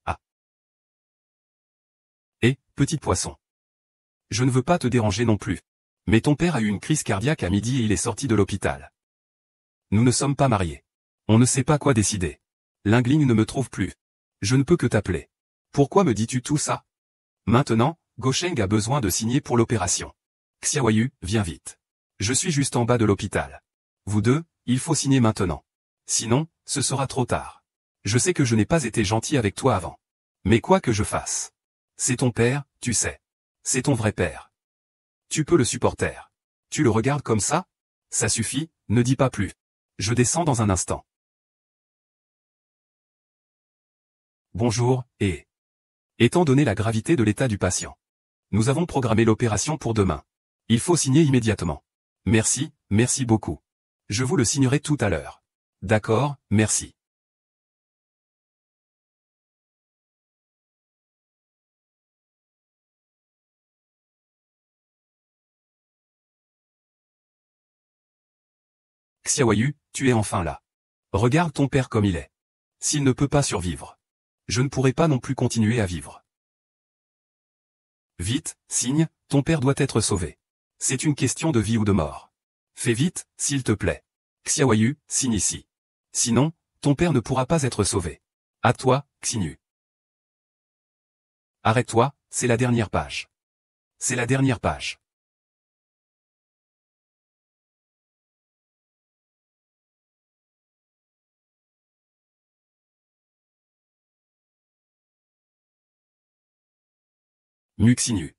Ah. Et, petit poisson. Je ne veux pas te déranger non plus. Mais ton père a eu une crise cardiaque à midi et il est sorti de l'hôpital. Nous ne sommes pas mariés. On ne sait pas quoi décider. Lingling ne me trouve plus. Je ne peux que t'appeler. Pourquoi me dis-tu tout ça? Maintenant, Gosheng a besoin de signer pour l'opération. Xiaoyu, viens vite. Je suis juste en bas de l'hôpital. Vous deux, il faut signer maintenant. Sinon, ce sera trop tard. Je sais que je n'ai pas été gentil avec toi avant. Mais quoi que je fasse. C'est ton père, tu sais. C'est ton vrai père. Tu peux le supporter. Tu le regardes comme ça? Ça suffit, ne dis pas plus. Je descends dans un instant. Bonjour, et... Étant donné la gravité de l'état du patient, nous avons programmé l'opération pour demain. Il faut signer immédiatement. Merci, merci beaucoup. Je vous le signerai tout à l'heure. D'accord, merci. Xiaoyu, tu es enfin là. Regarde ton père comme il est. S'il ne peut pas survivre, je ne pourrai pas non plus continuer à vivre. Vite, signe, ton père doit être sauvé. C'est une question de vie ou de mort. Fais vite, s'il te plaît. Xiaoyu, signe ici. Sinon, ton père ne pourra pas être sauvé. À toi, Xinu. Arrête-toi, c'est la dernière page. C'est la dernière page. Muxinu.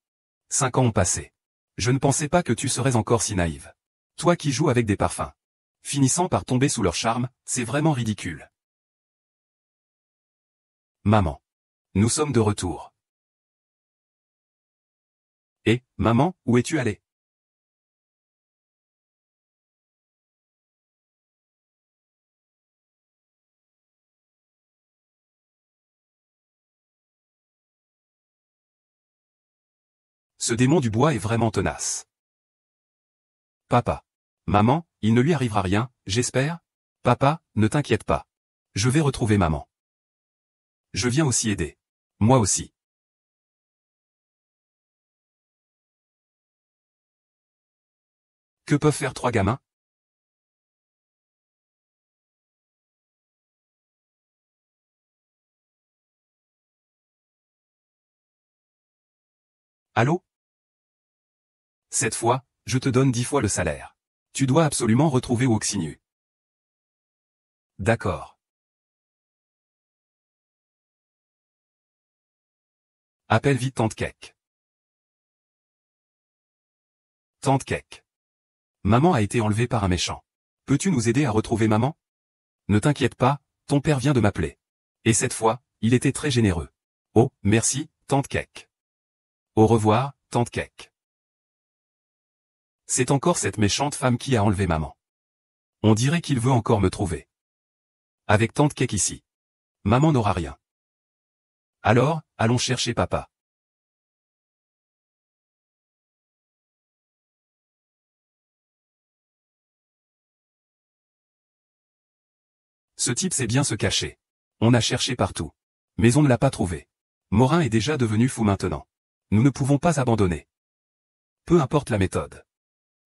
5 ans ont passé. Je ne pensais pas que tu serais encore si naïve. Toi qui joues avec des parfums. Finissant par tomber sous leur charme, c'est vraiment ridicule. Maman. Nous sommes de retour. Et, maman, où es-tu allée? Ce démon du bois est vraiment tenace. Papa. Maman, il ne lui arrivera rien, j'espère? Papa, ne t'inquiète pas. Je vais retrouver maman. Je viens aussi aider. Moi aussi. Que peuvent faire 3 gamins? Allô? Cette fois, je te donne 10 fois le salaire. Tu dois absolument retrouver Woxinu. D'accord. Appelle vite Tante Cake. Tante Cake. Maman a été enlevée par un méchant. Peux-tu nous aider à retrouver maman? Ne t'inquiète pas, ton père vient de m'appeler. Et cette fois, il était très généreux. Oh, merci, Tante Cake. Au revoir, Tante Cake. C'est encore cette méchante femme qui a enlevé maman. On dirait qu'il veut encore me trouver. Avec Tante Cake ici. Maman n'aura rien. Alors, allons chercher papa. Ce type sait bien se cacher. On a cherché partout. Mais on ne l'a pas trouvé. Morin est déjà devenu fou maintenant. Nous ne pouvons pas abandonner. Peu importe la méthode.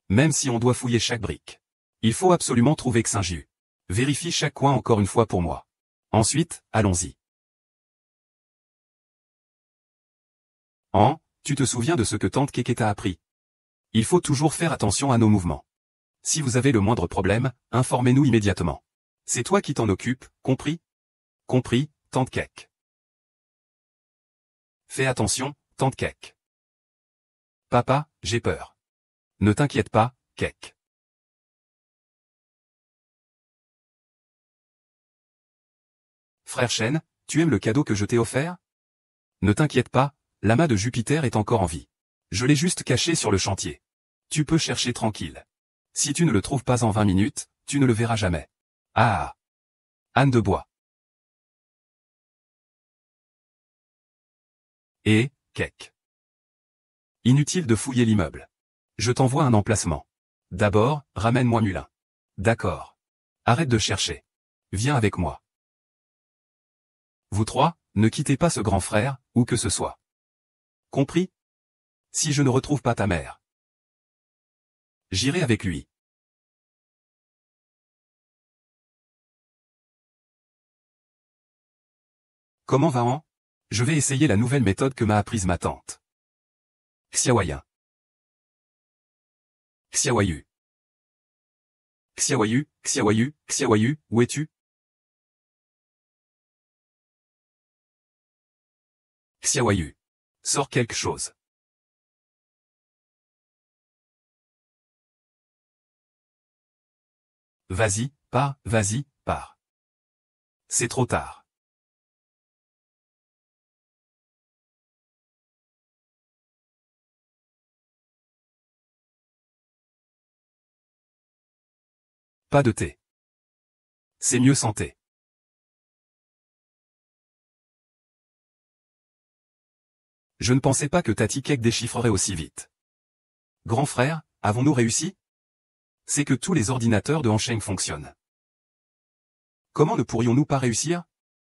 Même si on doit fouiller chaque brique. Il faut absolument trouver Xinjiu. Vérifie chaque coin encore une fois pour moi. Ensuite, allons-y. Tu te souviens de ce que Tante Keke t'a appris? Il faut toujours faire attention à nos mouvements. Si vous avez le moindre problème, informez-nous immédiatement. C'est toi qui t'en occupes, compris? Compris, Tante Cake. Fais attention, Tante Cake. Papa, j'ai peur. Ne t'inquiète pas, Kek. Frère Shen, tu aimes le cadeau que je t'ai offert? Ne t'inquiète pas, l'amas de Jupiter est encore en vie. Je l'ai juste caché sur le chantier. Tu peux chercher tranquille. Si tu ne le trouves pas en 20 minutes, tu ne le verras jamais. Ah! Anne de Bois. Et, Kek. Inutile de fouiller l'immeuble. Je t'envoie un emplacement. D'abord, ramène-moi Mulin. D'accord. Arrête de chercher. Viens avec moi. Vous trois, ne quittez pas ce grand frère, où que ce soit. Compris? Si je ne retrouve pas ta mère, j'irai avec lui. Comment va-t-on? Je vais essayer la nouvelle méthode que m'a apprise ma tante. Xiaoyan. Xiaoyu. Xiaoyu, Xiaoyu, Xiaoyu, où es-tu? Xiaoyu. Sors quelque chose. Vas-y, pars. C'est trop tard. Pas de thé. C'est mieux sans thé. Je ne pensais pas que Tati Kek déchiffrerait aussi vite. Grand frère, avons-nous réussi? C'est que tous les ordinateurs de Hansheng fonctionnent. Comment ne pourrions-nous pas réussir?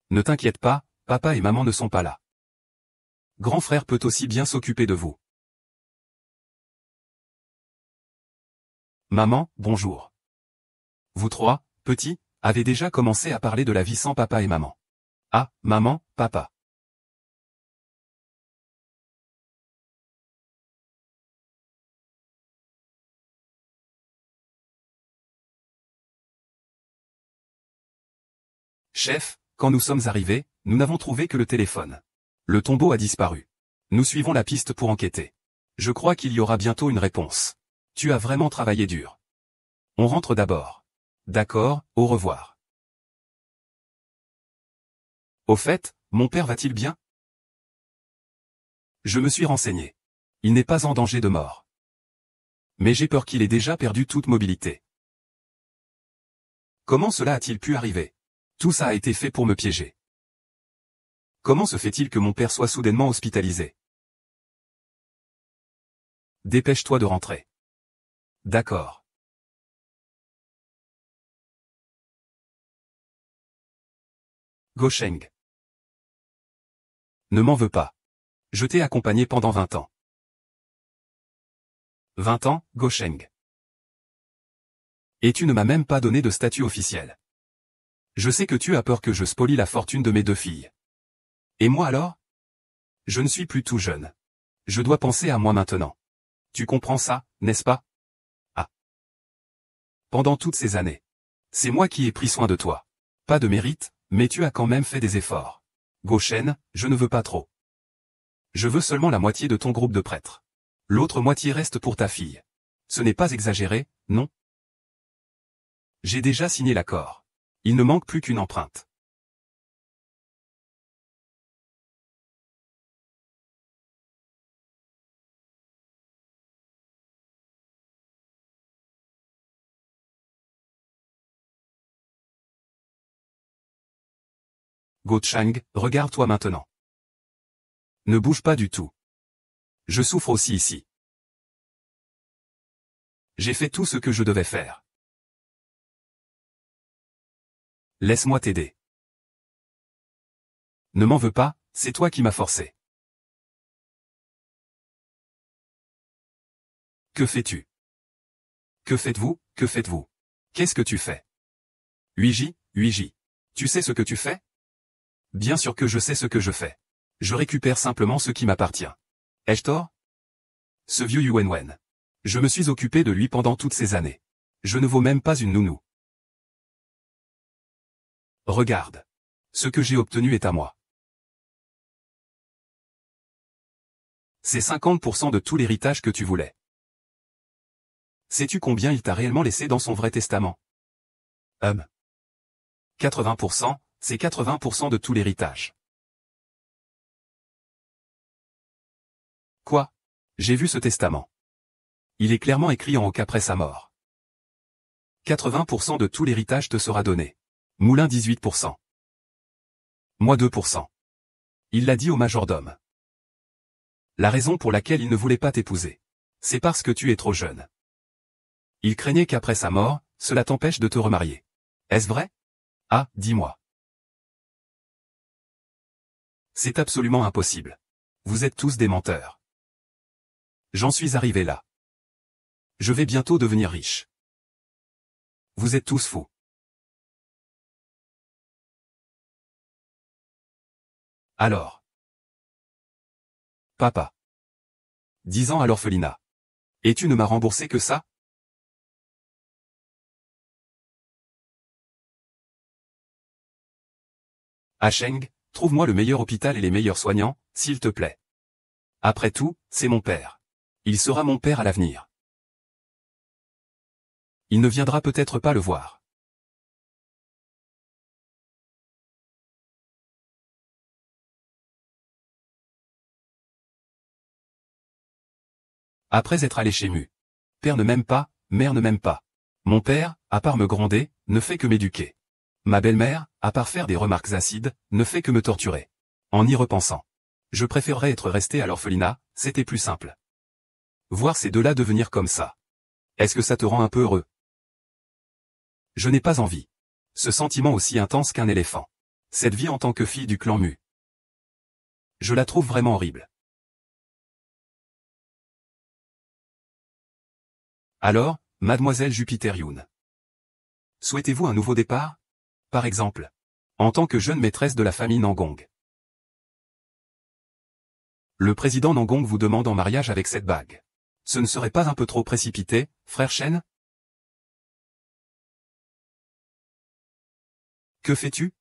Ne t'inquiète pas, papa et maman ne sont pas là. Grand frère peut aussi bien s'occuper de vous. Maman, bonjour. Vous trois, petits, avez déjà commencé à parler de la vie sans papa et maman. Ah, maman, papa. Chef, quand nous sommes arrivés, nous n'avons trouvé que le téléphone. Le tombeau a disparu. Nous suivons la piste pour enquêter. Je crois qu'il y aura bientôt une réponse. Tu as vraiment travaillé dur. On rentre d'abord. D'accord, au revoir. Au fait, mon père va-t-il bien? Je me suis renseigné. Il n'est pas en danger de mort. Mais j'ai peur qu'il ait déjà perdu toute mobilité. Comment cela a-t-il pu arriver? Tout ça a été fait pour me piéger. Comment se fait-il que mon père soit soudainement hospitalisé? Dépêche-toi de rentrer. D'accord. Gosheng. Ne m'en veux pas. Je t'ai accompagné pendant 20 ans. 20 ans, Gosheng. Et tu ne m'as même pas donné de statut officiel. Je sais que tu as peur que je spolie la fortune de mes deux filles. Et moi alors? Je ne suis plus tout jeune. Je dois penser à moi maintenant. Tu comprends ça, n'est-ce pas? Ah. Pendant toutes ces années. C'est moi qui ai pris soin de toi. Pas de mérite, mais tu as quand même fait des efforts. Goshen, je ne veux pas trop. Je veux seulement la moitié de ton groupe de prêtres. L'autre moitié reste pour ta fille. Ce n'est pas exagéré, non? J'ai déjà signé l'accord. Il ne manque plus qu'une empreinte. Go Chang, regarde-toi maintenant. Ne bouge pas du tout. Je souffre aussi ici. J'ai fait tout ce que je devais faire. Laisse-moi t'aider. Ne m'en veux pas, c'est toi qui m'as forcé. Que fais-tu? Que faites-vous, que faites-vous? Qu'est-ce que tu fais? Luigi, tu sais ce que tu fais? Bien sûr que je sais ce que je fais. Je récupère simplement ce qui m'appartient. Ai-je tort? Ce vieux Yuan. Je me suis occupé de lui pendant toutes ces années. Je ne vaux même pas une nounou. Regarde. Ce que j'ai obtenu est à moi. C'est 50% de tout l'héritage que tu voulais. Sais-tu combien il t'a réellement laissé dans son vrai testament? 80%, c'est 80% de tout l'héritage. Quoi? J'ai vu ce testament. Il est clairement écrit en haut qu'après sa mort, 80% de tout l'héritage te sera donné. Moulin 18%. Moi 2%. Il l'a dit au majordome. La raison pour laquelle il ne voulait pas t'épouser, c'est parce que tu es trop jeune. Il craignait qu'après sa mort, cela t'empêche de te remarier. Est-ce vrai? Ah, dis-moi. C'est absolument impossible. Vous êtes tous des menteurs. J'en suis arrivé là. Je vais bientôt devenir riche. Vous êtes tous fous. Alors. Papa. 10 ans à l'orphelinat. Et tu ne m'as remboursé que ça? Hacheng, trouve-moi le meilleur hôpital et les meilleurs soignants, s'il te plaît. Après tout, c'est mon père. Il sera mon père à l'avenir. Il ne viendra peut-être pas le voir. Après être allé chez Mu. Père ne m'aime pas, mère ne m'aime pas. Mon père, à part me gronder, ne fait que m'éduquer. Ma belle-mère, à part faire des remarques acides, ne fait que me torturer. En y repensant, je préférerais être resté à l'orphelinat, c'était plus simple. Voir ces deux-là devenir comme ça. Est-ce que ça te rend un peu heureux? Je n'ai pas envie. Ce sentiment aussi intense qu'un éléphant. Cette vie en tant que fille du clan Mu. Je la trouve vraiment horrible. Alors, mademoiselle Jupiter Yoon. Souhaitez-vous un nouveau départ? Par exemple. En tant que jeune maîtresse de la famille Nangong. Le président Nangong vous demande en mariage avec cette bague. Ce ne serait pas un peu trop précipité, frère Shen? Que fais-tu?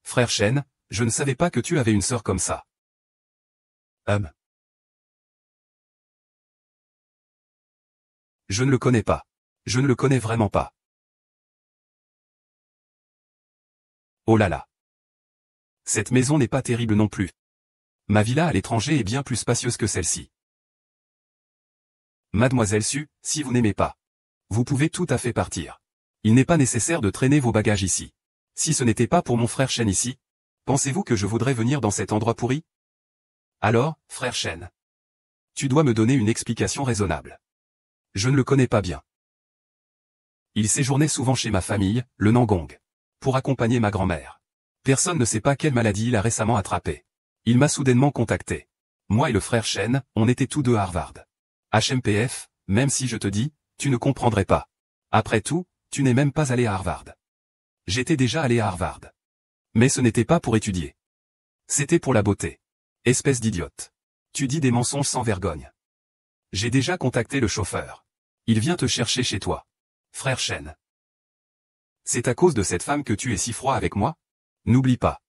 Frère Shen, je ne savais pas que tu avais une sœur comme ça. Je ne le connais pas. Je ne le connais vraiment pas. Oh là là. Cette maison n'est pas terrible non plus. Ma villa à l'étranger est bien plus spacieuse que celle-ci. Mademoiselle Su, si vous n'aimez pas, vous pouvez tout à fait partir. Il n'est pas nécessaire de traîner vos bagages ici. Si ce n'était pas pour mon frère Shen ici, pensez-vous que je voudrais venir dans cet endroit pourri? Alors, frère Shen, tu dois me donner une explication raisonnable. Je ne le connais pas bien. Il séjournait souvent chez ma famille, le Nangong, pour accompagner ma grand-mère. Personne ne sait pas quelle maladie il a récemment attrapée. Il m'a soudainement contacté. Moi et le frère Shen, on était tous deux à Harvard. HMPF, même si je te dis, tu ne comprendrais pas. Après tout, tu n'es même pas allé à Harvard. J'étais déjà allé à Harvard. Mais ce n'était pas pour étudier. C'était pour la beauté. Espèce d'idiote. Tu dis des mensonges sans vergogne. J'ai déjà contacté le chauffeur. Il vient te chercher chez toi. Frère Shen. C'est à cause de cette femme que tu es si froid avec moi? N'oublie pas.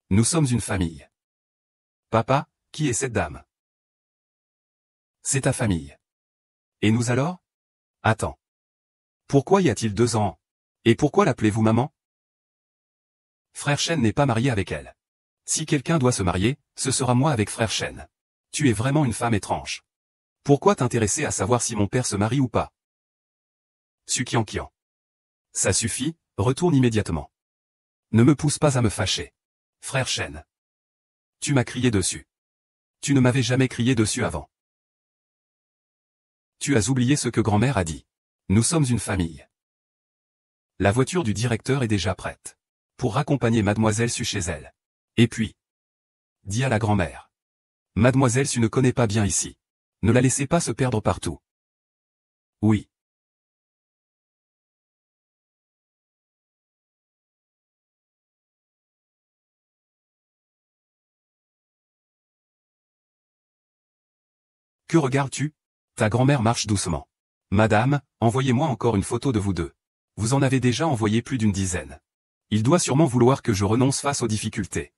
Nous sommes une famille. Papa, qui est cette dame? C'est ta famille. Et nous alors? Attends. Pourquoi y a-t-il 2 ans? Et pourquoi l'appelez-vous maman? Frère Shen n'est pas marié avec elle. Si quelqu'un doit se marier, ce sera moi avec frère Shen. Tu es vraiment une femme étrange. Pourquoi t'intéresser à savoir si mon père se marie ou pas? Sukiankian. Ça suffit, retourne immédiatement. Ne me pousse pas à me fâcher. Frère Shen. Tu m'as crié dessus. Tu ne m'avais jamais crié dessus avant. Tu as oublié ce que grand-mère a dit. Nous sommes une famille. La voiture du directeur est déjà prête. Pour raccompagner mademoiselle Su chez elle. Et puis. Dis à la grand-mère. Mademoiselle Su ne connaît pas bien ici. Ne la laissez pas se perdre partout. Oui. Que regardes-tu? Ta grand-mère marche doucement. Madame, envoyez-moi encore une photo de vous deux. Vous en avez déjà envoyé plus d'une dizaine. Il doit sûrement vouloir que je renonce face aux difficultés.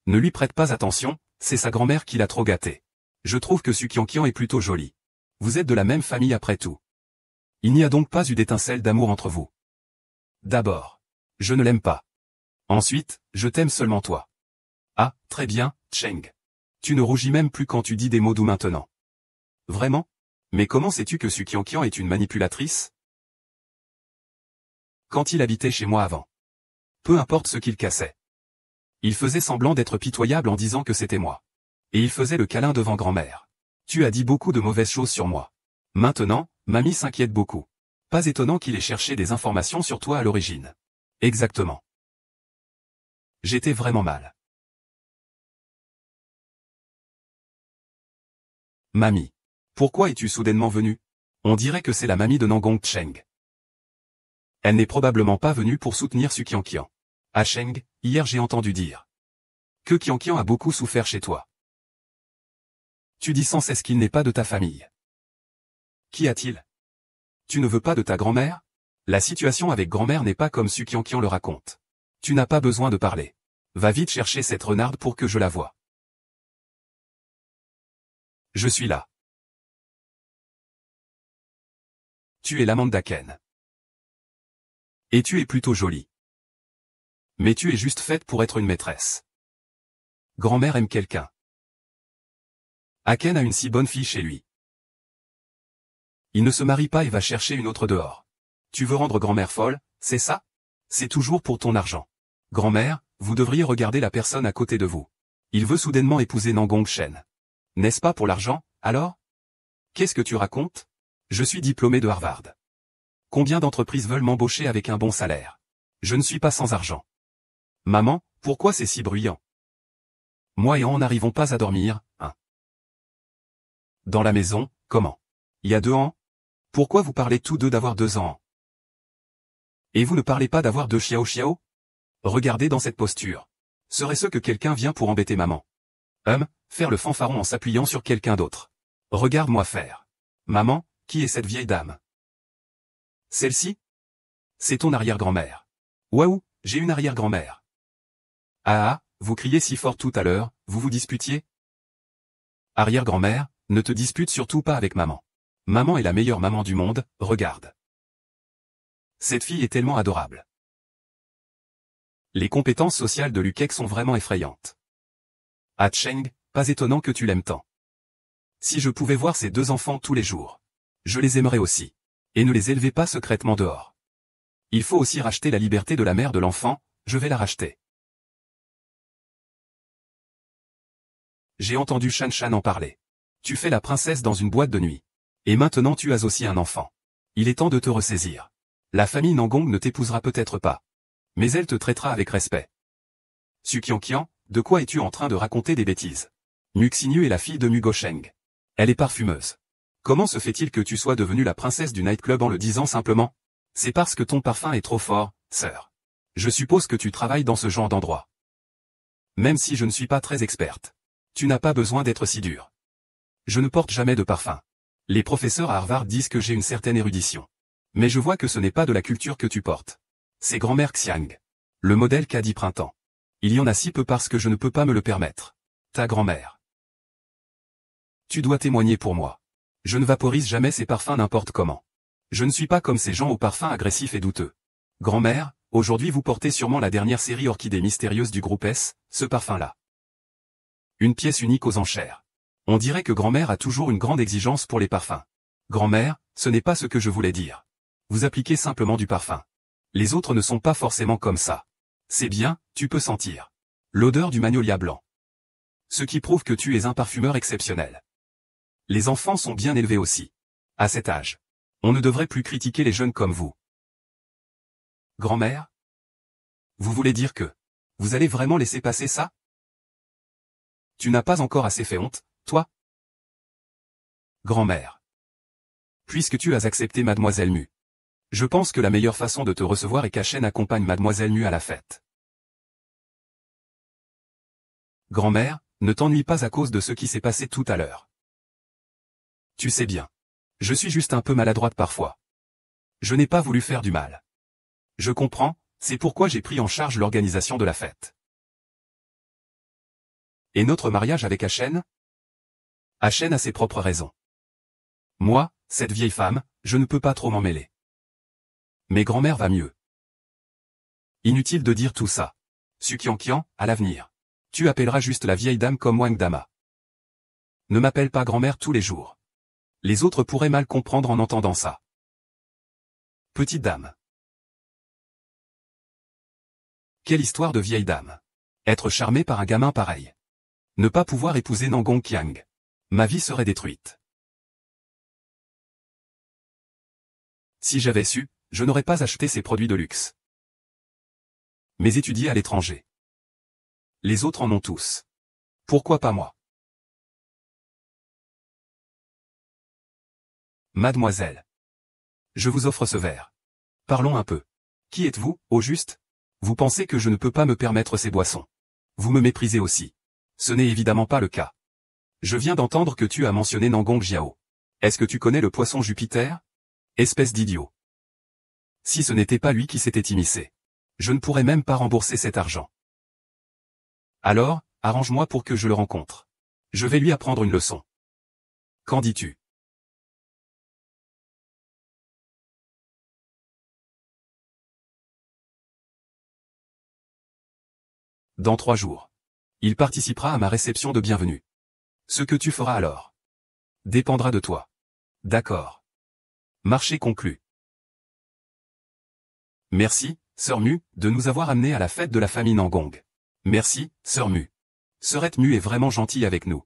Ne lui prête pas attention, C'est sa grand-mère qui l'a trop gâté. Je trouve que Sukiankian est plutôt joli. Vous êtes de la même famille après tout. Il n'y a donc pas eu d'étincelle d'amour entre vous. D'abord, je ne l'aime pas. Ensuite, je t'aime seulement toi. Ah, très bien, Cheng. Tu ne rougis même plus quand tu dis des mots doux maintenant. Vraiment? Mais comment sais-tu que Sukiankian est une manipulatrice? Quand il habitait chez moi avant. Peu importe ce qu'il cassait. Il faisait semblant d'être pitoyable en disant que c'était moi. Et il faisait le câlin devant grand-mère. Tu as dit beaucoup de mauvaises choses sur moi. Maintenant, mamie s'inquiète beaucoup. Pas étonnant qu'il ait cherché des informations sur toi à l'origine. Exactement. J'étais vraiment mal. Mamie. Pourquoi es-tu soudainement venue? On dirait que c'est la mamie de Nangong Cheng. Elle n'est probablement pas venue pour soutenir Sukiankian. À Cheng, hier j'ai entendu dire que Qianqian a beaucoup souffert chez toi. Tu dis sans cesse qu'il n'est pas de ta famille. Qu'y a-t-il? Tu ne veux pas de ta grand-mère? La situation avec grand-mère n'est pas comme Sukiankian le raconte. Tu n'as pas besoin de parler. Va vite chercher cette renarde pour que je la voie. Je suis là. Tu es l'amante d'Aken. Et tu es plutôt jolie. Mais tu es juste faite pour être une maîtresse. Grand-mère aime quelqu'un. Aken a une si bonne fille chez lui. Il ne se marie pas et va chercher une autre dehors. Tu veux rendre grand-mère folle, c'est ça? C'est toujours pour ton argent. Grand-mère, vous devriez regarder la personne à côté de vous. Il veut soudainement épouser Nangong Shen. N'est-ce pas pour l'argent, alors? Qu'est-ce que tu racontes? Je suis diplômé de Harvard. Combien d'entreprises veulent m'embaucher avec un bon salaire? Je ne suis pas sans argent. Maman, pourquoi c'est si bruyant? Moi et On n'arrivons pas à dormir, hein? Dans la maison, comment? Il y a 2 ans? Pourquoi vous parlez tous deux d'avoir 2 ans? Et vous ne parlez pas d'avoir 2 Xiao? Regardez dans cette posture. Serait-ce que quelqu'un vient pour embêter maman? Faire le fanfaron en s'appuyant sur quelqu'un d'autre. Regarde-moi faire. Maman, qui est cette vieille dame? Celle-ci? C'est ton arrière-grand-mère. Waouh, j'ai une arrière-grand-mère. Ah, vous criez si fort tout à l'heure, vous vous disputiez? Arrière-grand-mère, ne te dispute surtout pas avec maman. Maman est la meilleure maman du monde, regarde. Cette fille est tellement adorable. Les compétences sociales de Lukek sont vraiment effrayantes. Ah Cheng, pas étonnant que tu l'aimes tant. Si je pouvais voir ces 2 enfants tous les jours, je les aimerais aussi. Et ne les élevez pas secrètement dehors. Il faut aussi racheter la liberté de la mère de l'enfant, je vais la racheter. J'ai entendu Shan Shan en parler. Tu fais la princesse dans une boîte de nuit. Et maintenant tu as aussi un enfant. Il est temps de te ressaisir. La famille Nangong ne t'épousera peut-être pas. Mais elle te traitera avec respect. Sukiankian, de quoi es-tu en train de raconter des bêtises? Nuxinyu est la fille de Mugosheng. Elle est parfumeuse. Comment se fait-il que tu sois devenue la princesse du nightclub en le disant simplement? C'est parce que ton parfum est trop fort, sœur. Je suppose que tu travailles dans ce genre d'endroit. Même si je ne suis pas très experte. Tu n'as pas besoin d'être si dur. Je ne porte jamais de parfum. Les professeurs à Harvard disent que j'ai une certaine érudition. Mais je vois que ce n'est pas de la culture que tu portes. C'est grand-mère Xiang. Le modèle qu'a dit Printemps. Il y en a si peu parce que je ne peux pas me le permettre. Ta grand-mère. Tu dois témoigner pour moi. Je ne vaporise jamais ces parfums n'importe comment. Je ne suis pas comme ces gens aux parfums agressifs et douteux. Grand-mère, aujourd'hui vous portez sûrement la dernière série Orchidée mystérieuse du groupe S, ce parfum-là. Une pièce unique aux enchères. On dirait que grand-mère a toujours une grande exigence pour les parfums. Grand-mère, ce n'est pas ce que je voulais dire. Vous appliquez simplement du parfum. Les autres ne sont pas forcément comme ça. C'est bien, tu peux sentir l'odeur du magnolia blanc. Ce qui prouve que tu es un parfumeur exceptionnel. Les enfants sont bien élevés aussi. À cet âge, on ne devrait plus critiquer les jeunes comme vous. Grand-mère? Vous voulez dire que vous allez vraiment laisser passer ça? Tu n'as pas encore assez fait honte, toi? Grand-mère. Puisque tu as accepté Mademoiselle Mu. Je pense que la meilleure façon de te recevoir est qu'Achen accompagne Mademoiselle Mu à la fête. Grand-mère, ne t'ennuie pas à cause de ce qui s'est passé tout à l'heure. Tu sais bien. Je suis juste un peu maladroite parfois. Je n'ai pas voulu faire du mal. Je comprends, c'est pourquoi j'ai pris en charge l'organisation de la fête. Et notre mariage avec Achen? Achen a ses propres raisons. Moi, cette vieille femme, je ne peux pas trop m'en mêler. Mais grand-mère va mieux. Inutile de dire tout ça. Sukiankian, à l'avenir. Tu appelleras juste la vieille dame comme Wang Dama. Ne m'appelle pas grand-mère tous les jours. Les autres pourraient mal comprendre en entendant ça. Petite dame. Quelle histoire de vieille dame. Être charmée par un gamin pareil. Ne pas pouvoir épouser Nangong Qiang. Ma vie serait détruite. Si j'avais su, je n'aurais pas acheté ces produits de luxe. Mais étudier à l'étranger. Les autres en ont tous. Pourquoi pas moi? Mademoiselle. Je vous offre ce verre. Parlons un peu. Qui êtes-vous, au juste? Vous pensez que je ne peux pas me permettre ces boissons. Vous me méprisez aussi. Ce n'est évidemment pas le cas. Je viens d'entendre que tu as mentionné Nangong Jiao. Est-ce que tu connais le poisson Jupiter? Espèce d'idiot. Si ce n'était pas lui qui s'était immiscé. Je ne pourrais même pas rembourser cet argent. Alors, arrange-moi pour que je le rencontre. Je vais lui apprendre une leçon. Qu'en dis-tu? Dans 3 jours. Il participera à ma réception de bienvenue. Ce que tu feras alors dépendra de toi. D'accord. Marché conclu. Merci, Sœur Mu, de nous avoir amenés à la fête de la famille Nangong. Merci, Sœur Mu. Sœurette Mu est vraiment gentille avec nous.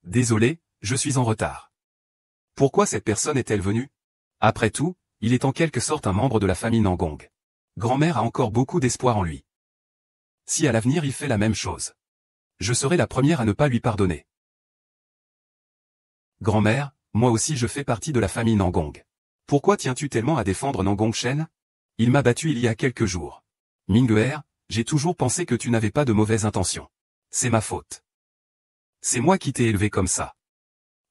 Désolé, je suis en retard. Pourquoi cette personne est-elle venue? Après tout, il est en quelque sorte un membre de la famille Nangong. Grand-mère a encore beaucoup d'espoir en lui. Si à l'avenir il fait la même chose, je serai la première à ne pas lui pardonner. Grand-mère, moi aussi je fais partie de la famille Nangong. Pourquoi tiens-tu tellement à défendre Nangong Shen? Il m'a battu il y a quelques jours. Minguer, j'ai toujours pensé que tu n'avais pas de mauvaises intentions. C'est ma faute. C'est moi qui t'ai élevé comme ça.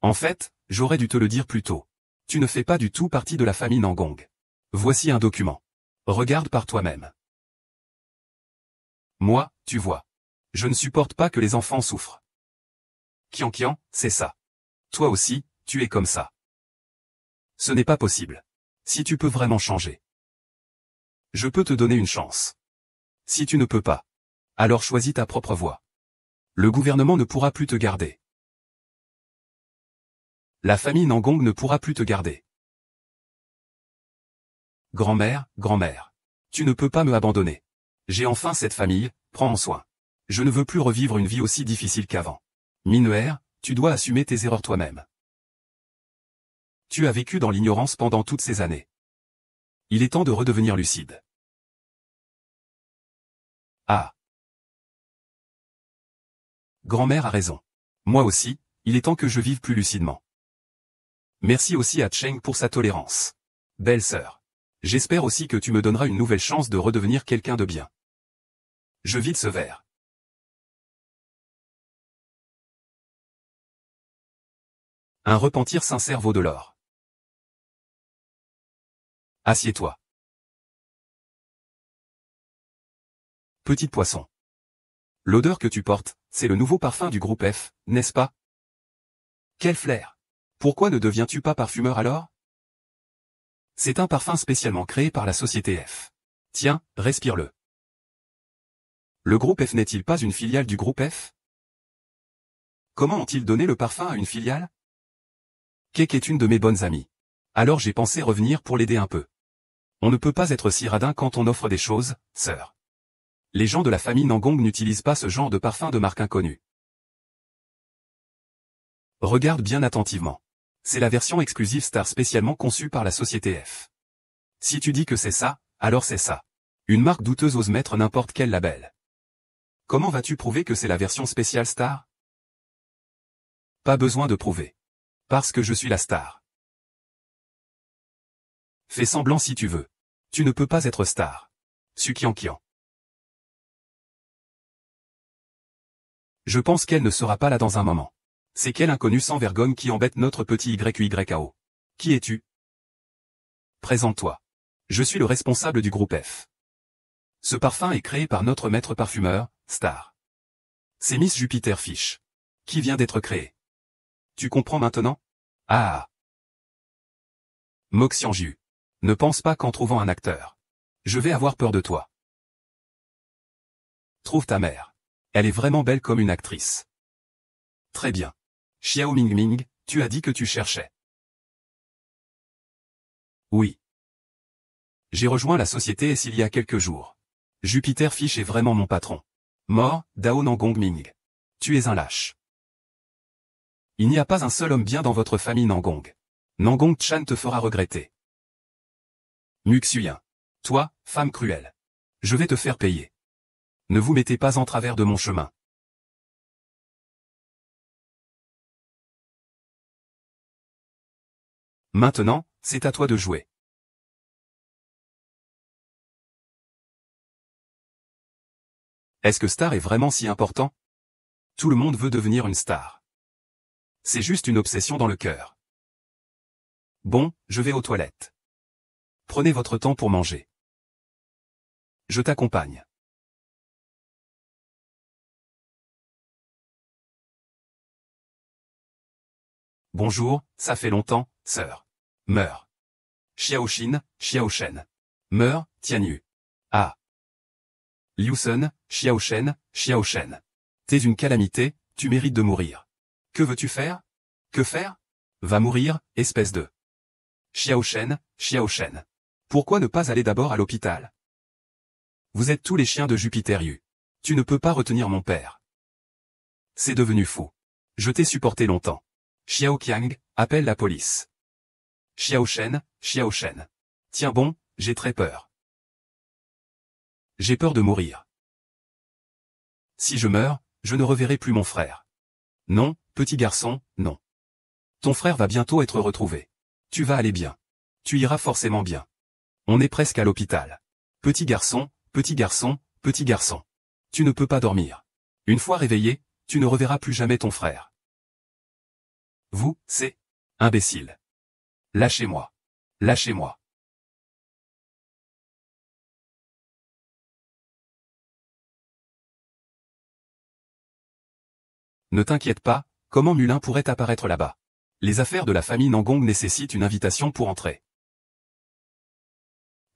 En fait, j'aurais dû te le dire plus tôt. Tu ne fais pas du tout partie de la famille Nangong. Voici un document. Regarde par toi-même. Moi, tu vois. Je ne supporte pas que les enfants souffrent. Qian, c'est ça. Toi aussi, tu es comme ça. Ce n'est pas possible. Si tu peux vraiment changer. Je peux te donner une chance. Si tu ne peux pas, alors choisis ta propre voie. Le gouvernement ne pourra plus te garder. La famille Nangong ne pourra plus te garder. Grand-mère, grand-mère. Tu ne peux pas me abandonner. J'ai enfin cette famille, prends en soin. Je ne veux plus revivre une vie aussi difficile qu'avant. Mineuer, tu dois assumer tes erreurs toi-même. Tu as vécu dans l'ignorance pendant toutes ces années. Il est temps de redevenir lucide. Ah. Grand-mère a raison. Moi aussi, il est temps que je vive plus lucidement. Merci aussi à Cheng pour sa tolérance. Belle sœur. J'espère aussi que tu me donneras une nouvelle chance de redevenir quelqu'un de bien. Je vide ce verre. Un repentir sincère vaut de l'or. Assieds-toi. Petit poisson. L'odeur que tu portes, c'est le nouveau parfum du groupe F, n'est-ce pas? Quel flair! Pourquoi ne deviens-tu pas parfumeur alors? C'est un parfum spécialement créé par la société F. Tiens, respire-le. Le groupe F n'est-il pas une filiale du groupe F? Comment ont-ils donné le parfum à une filiale? Kek est une de mes bonnes amies. Alors j'ai pensé revenir pour l'aider un peu. On ne peut pas être si radin quand on offre des choses, sœur. Les gens de la famille Nangong n'utilisent pas ce genre de parfum de marque inconnue. Regarde bien attentivement. C'est la version exclusive Star spécialement conçue par la société F. Si tu dis que c'est ça, alors c'est ça. Une marque douteuse ose mettre n'importe quel label. Comment vas-tu prouver que c'est la version spéciale Star? Pas besoin de prouver. Parce que je suis la star. Fais semblant si tu veux. Tu ne peux pas être star. Sukiankian. Je pense qu'elle ne sera pas là dans un moment. C'est quel inconnu sans vergogne qui embête notre petit YYAO. Qui es-tu? Présente-toi. Je suis le responsable du groupe F. Ce parfum est créé par notre maître parfumeur, Star. C'est Miss Jupiter Fish. Qui vient d'être créée. Tu comprends maintenant? Ah. Moxianju. Ne pense pas qu'en trouvant un acteur. Je vais avoir peur de toi. Trouve ta mère. Elle est vraiment belle comme une actrice. Très bien. Xiao Mingming, tu as dit que tu cherchais. Oui. J'ai rejoint la société S il y a quelques jours. Jupiter Fish est vraiment mon patron. Mort, Dao Nangong Ming. Tu es un lâche. Il n'y a pas un seul homme bien dans votre famille Nangong. Nangong Chan te fera regretter. Muxuyen. Toi, femme cruelle. Je vais te faire payer. Ne vous mettez pas en travers de mon chemin. Maintenant, c'est à toi de jouer. Est-ce que star est vraiment si important? Tout le monde veut devenir une star. C'est juste une obsession dans le cœur. Bon, je vais aux toilettes. Prenez votre temps pour manger. Je t'accompagne. Bonjour, ça fait longtemps, sœur. Meurs. Xiaoxin, Xiaoshen. Meurs, Tianyu. Ah. Liusen, Xiaoshen, Xiaoshen. T'es une calamité, tu mérites de mourir. Que veux-tu faire? Que faire? Va mourir, espèce de... Xiaoshen, Xiaoshen. Pourquoi ne pas aller d'abord à l'hôpital? Vous êtes tous les chiens de Jupiter Yu. Tu ne peux pas retenir mon père. C'est devenu fou. Je t'ai supporté longtemps. Xiao Qiang, appelle la police. Xiaoshen, Xiaoshen. Tiens bon, j'ai très peur. J'ai peur de mourir. Si je meurs, je ne reverrai plus mon frère. Non, petit garçon, non. Ton frère va bientôt être retrouvé. Tu vas aller bien. Tu iras forcément bien. On est presque à l'hôpital. Petit garçon, petit garçon, petit garçon. Tu ne peux pas dormir. Une fois réveillé, tu ne reverras plus jamais ton frère. Vous, c'est... imbécile. Lâchez-moi. Lâchez-moi. Ne t'inquiète pas, comment Mulin pourrait apparaître là-bas? Les affaires de la famille Nangong nécessitent une invitation pour entrer.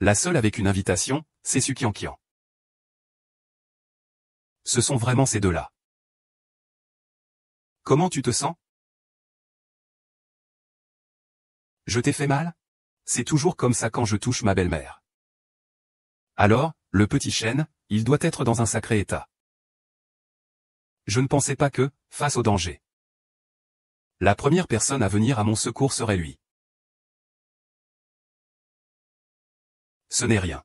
La seule avec une invitation, c'est Suqianqian. Ce sont vraiment ces deux-là. Comment tu te sens? Je t'ai fait mal? C'est toujours comme ça quand je touche ma belle-mère. Alors, le petit chêne, il doit être dans un sacré état. Je ne pensais pas que, face au danger, la première personne à venir à mon secours serait lui. Ce n'est rien.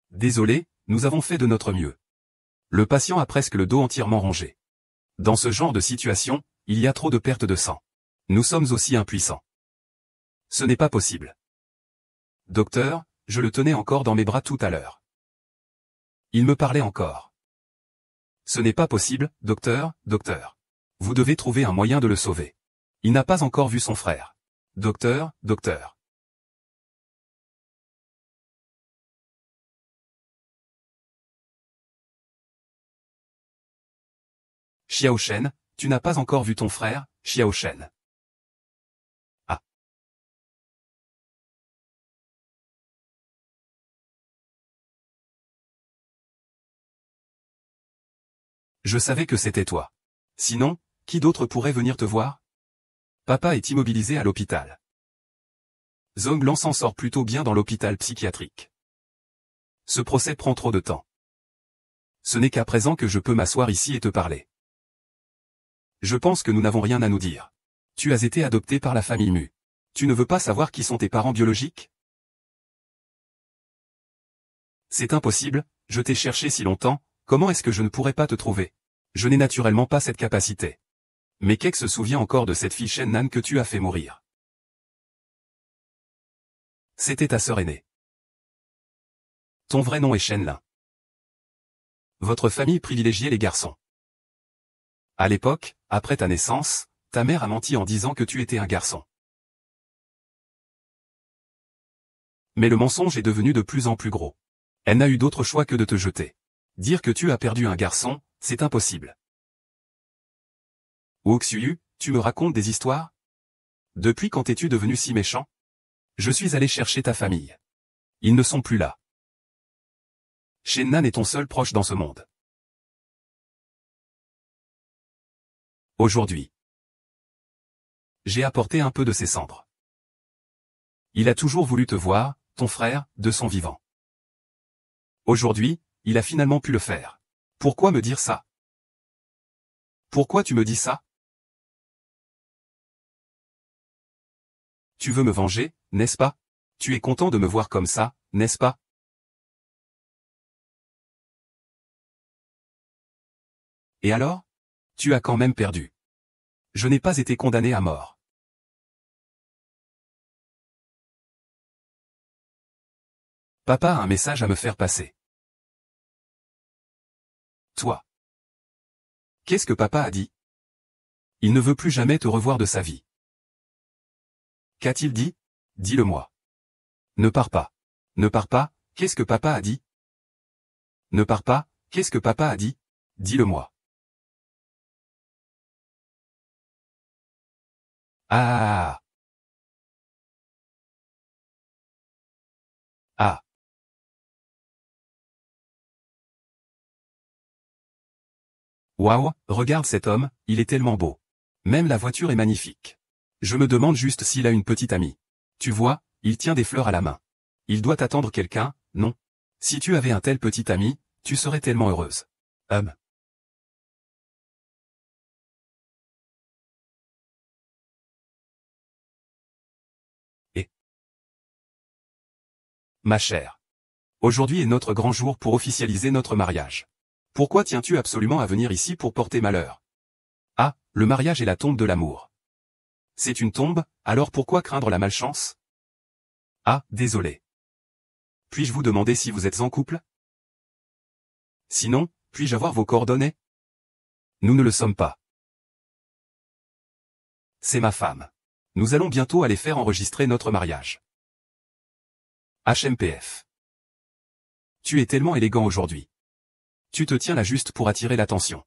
Désolé, nous avons fait de notre mieux. Le patient a presque le dos entièrement rongé. Dans ce genre de situation, il y a trop de pertes de sang. Nous sommes aussi impuissants. Ce n'est pas possible. Docteur, je le tenais encore dans mes bras tout à l'heure. Il me parlait encore. Ce n'est pas possible, docteur, docteur. Vous devez trouver un moyen de le sauver. Il n'a pas encore vu son frère. Docteur, docteur. Xiaoshen, tu n'as pas encore vu ton frère, Xiaoshen. Ah. Je savais que c'était toi. Sinon, qui d'autre pourrait venir te voir? Papa est immobilisé à l'hôpital. Zhonglan s'en sort plutôt bien dans l'hôpital psychiatrique. Ce procès prend trop de temps. Ce n'est qu'à présent que je peux m'asseoir ici et te parler. Je pense que nous n'avons rien à nous dire. Tu as été adopté par la famille Mu. Tu ne veux pas savoir qui sont tes parents biologiques? C'est impossible, je t'ai cherché si longtemps, comment est-ce que je ne pourrais pas te trouver? Je n'ai naturellement pas cette capacité. Mais Kek se souvient encore de cette fille Shennan que tu as fait mourir. C'était ta sœur aînée. Ton vrai nom est Shenlin. Votre famille privilégiait les garçons. À l'époque, après ta naissance, ta mère a menti en disant que tu étais un garçon. Mais le mensonge est devenu de plus en plus gros. Elle n'a eu d'autre choix que de te jeter. Dire que tu as perdu un garçon, c'est impossible. Wuxiu, tu me racontes des histoires? Depuis quand es-tu devenu si méchant? Je suis allé chercher ta famille. Ils ne sont plus là. Shennan est ton seul proche dans ce monde. Aujourd'hui, j'ai apporté un peu de ses cendres. Il a toujours voulu te voir, ton frère, de son vivant. Aujourd'hui, il a finalement pu le faire. Pourquoi me dire ça? Pourquoi tu me dis ça? Tu veux me venger, n'est-ce pas? Tu es content de me voir comme ça, n'est-ce pas? Et alors? Tu as quand même perdu. Je n'ai pas été condamné à mort. Papa a un message à me faire passer. Toi. Qu'est-ce que papa a dit? Il ne veut plus jamais te revoir de sa vie. Qu'a-t-il dit? Dis-le-moi. Ne pars pas. Ne pars pas, qu'est-ce que papa a dit? Ne pars pas, qu'est-ce que papa a dit? Dis-le-moi. Ah. Ah. Waouh, regarde cet homme, il est tellement beau. Même la voiture est magnifique. Je me demande juste s'il a une petite amie. Tu vois, il tient des fleurs à la main. Il doit attendre quelqu'un, non? Si tu avais un tel petit ami, tu serais tellement heureuse. Et ma chère. Aujourd'hui est notre grand jour pour officialiser notre mariage. Pourquoi tiens-tu absolument à venir ici pour porter malheur? Ah, le mariage est la tombe de l'amour. C'est une tombe, alors pourquoi craindre la malchance? Ah, désolé. Puis-je vous demander si vous êtes en couple? Sinon, puis-je avoir vos coordonnées? Nous ne le sommes pas. C'est ma femme. Nous allons bientôt aller faire enregistrer notre mariage. HMPF. Tu es tellement élégant aujourd'hui. Tu te tiens là juste pour attirer l'attention.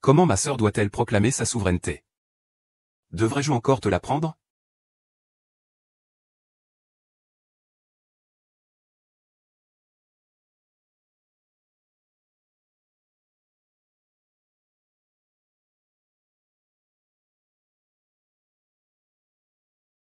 Comment ma sœur doit-elle proclamer sa souveraineté? Devrais-je encore te la prendre?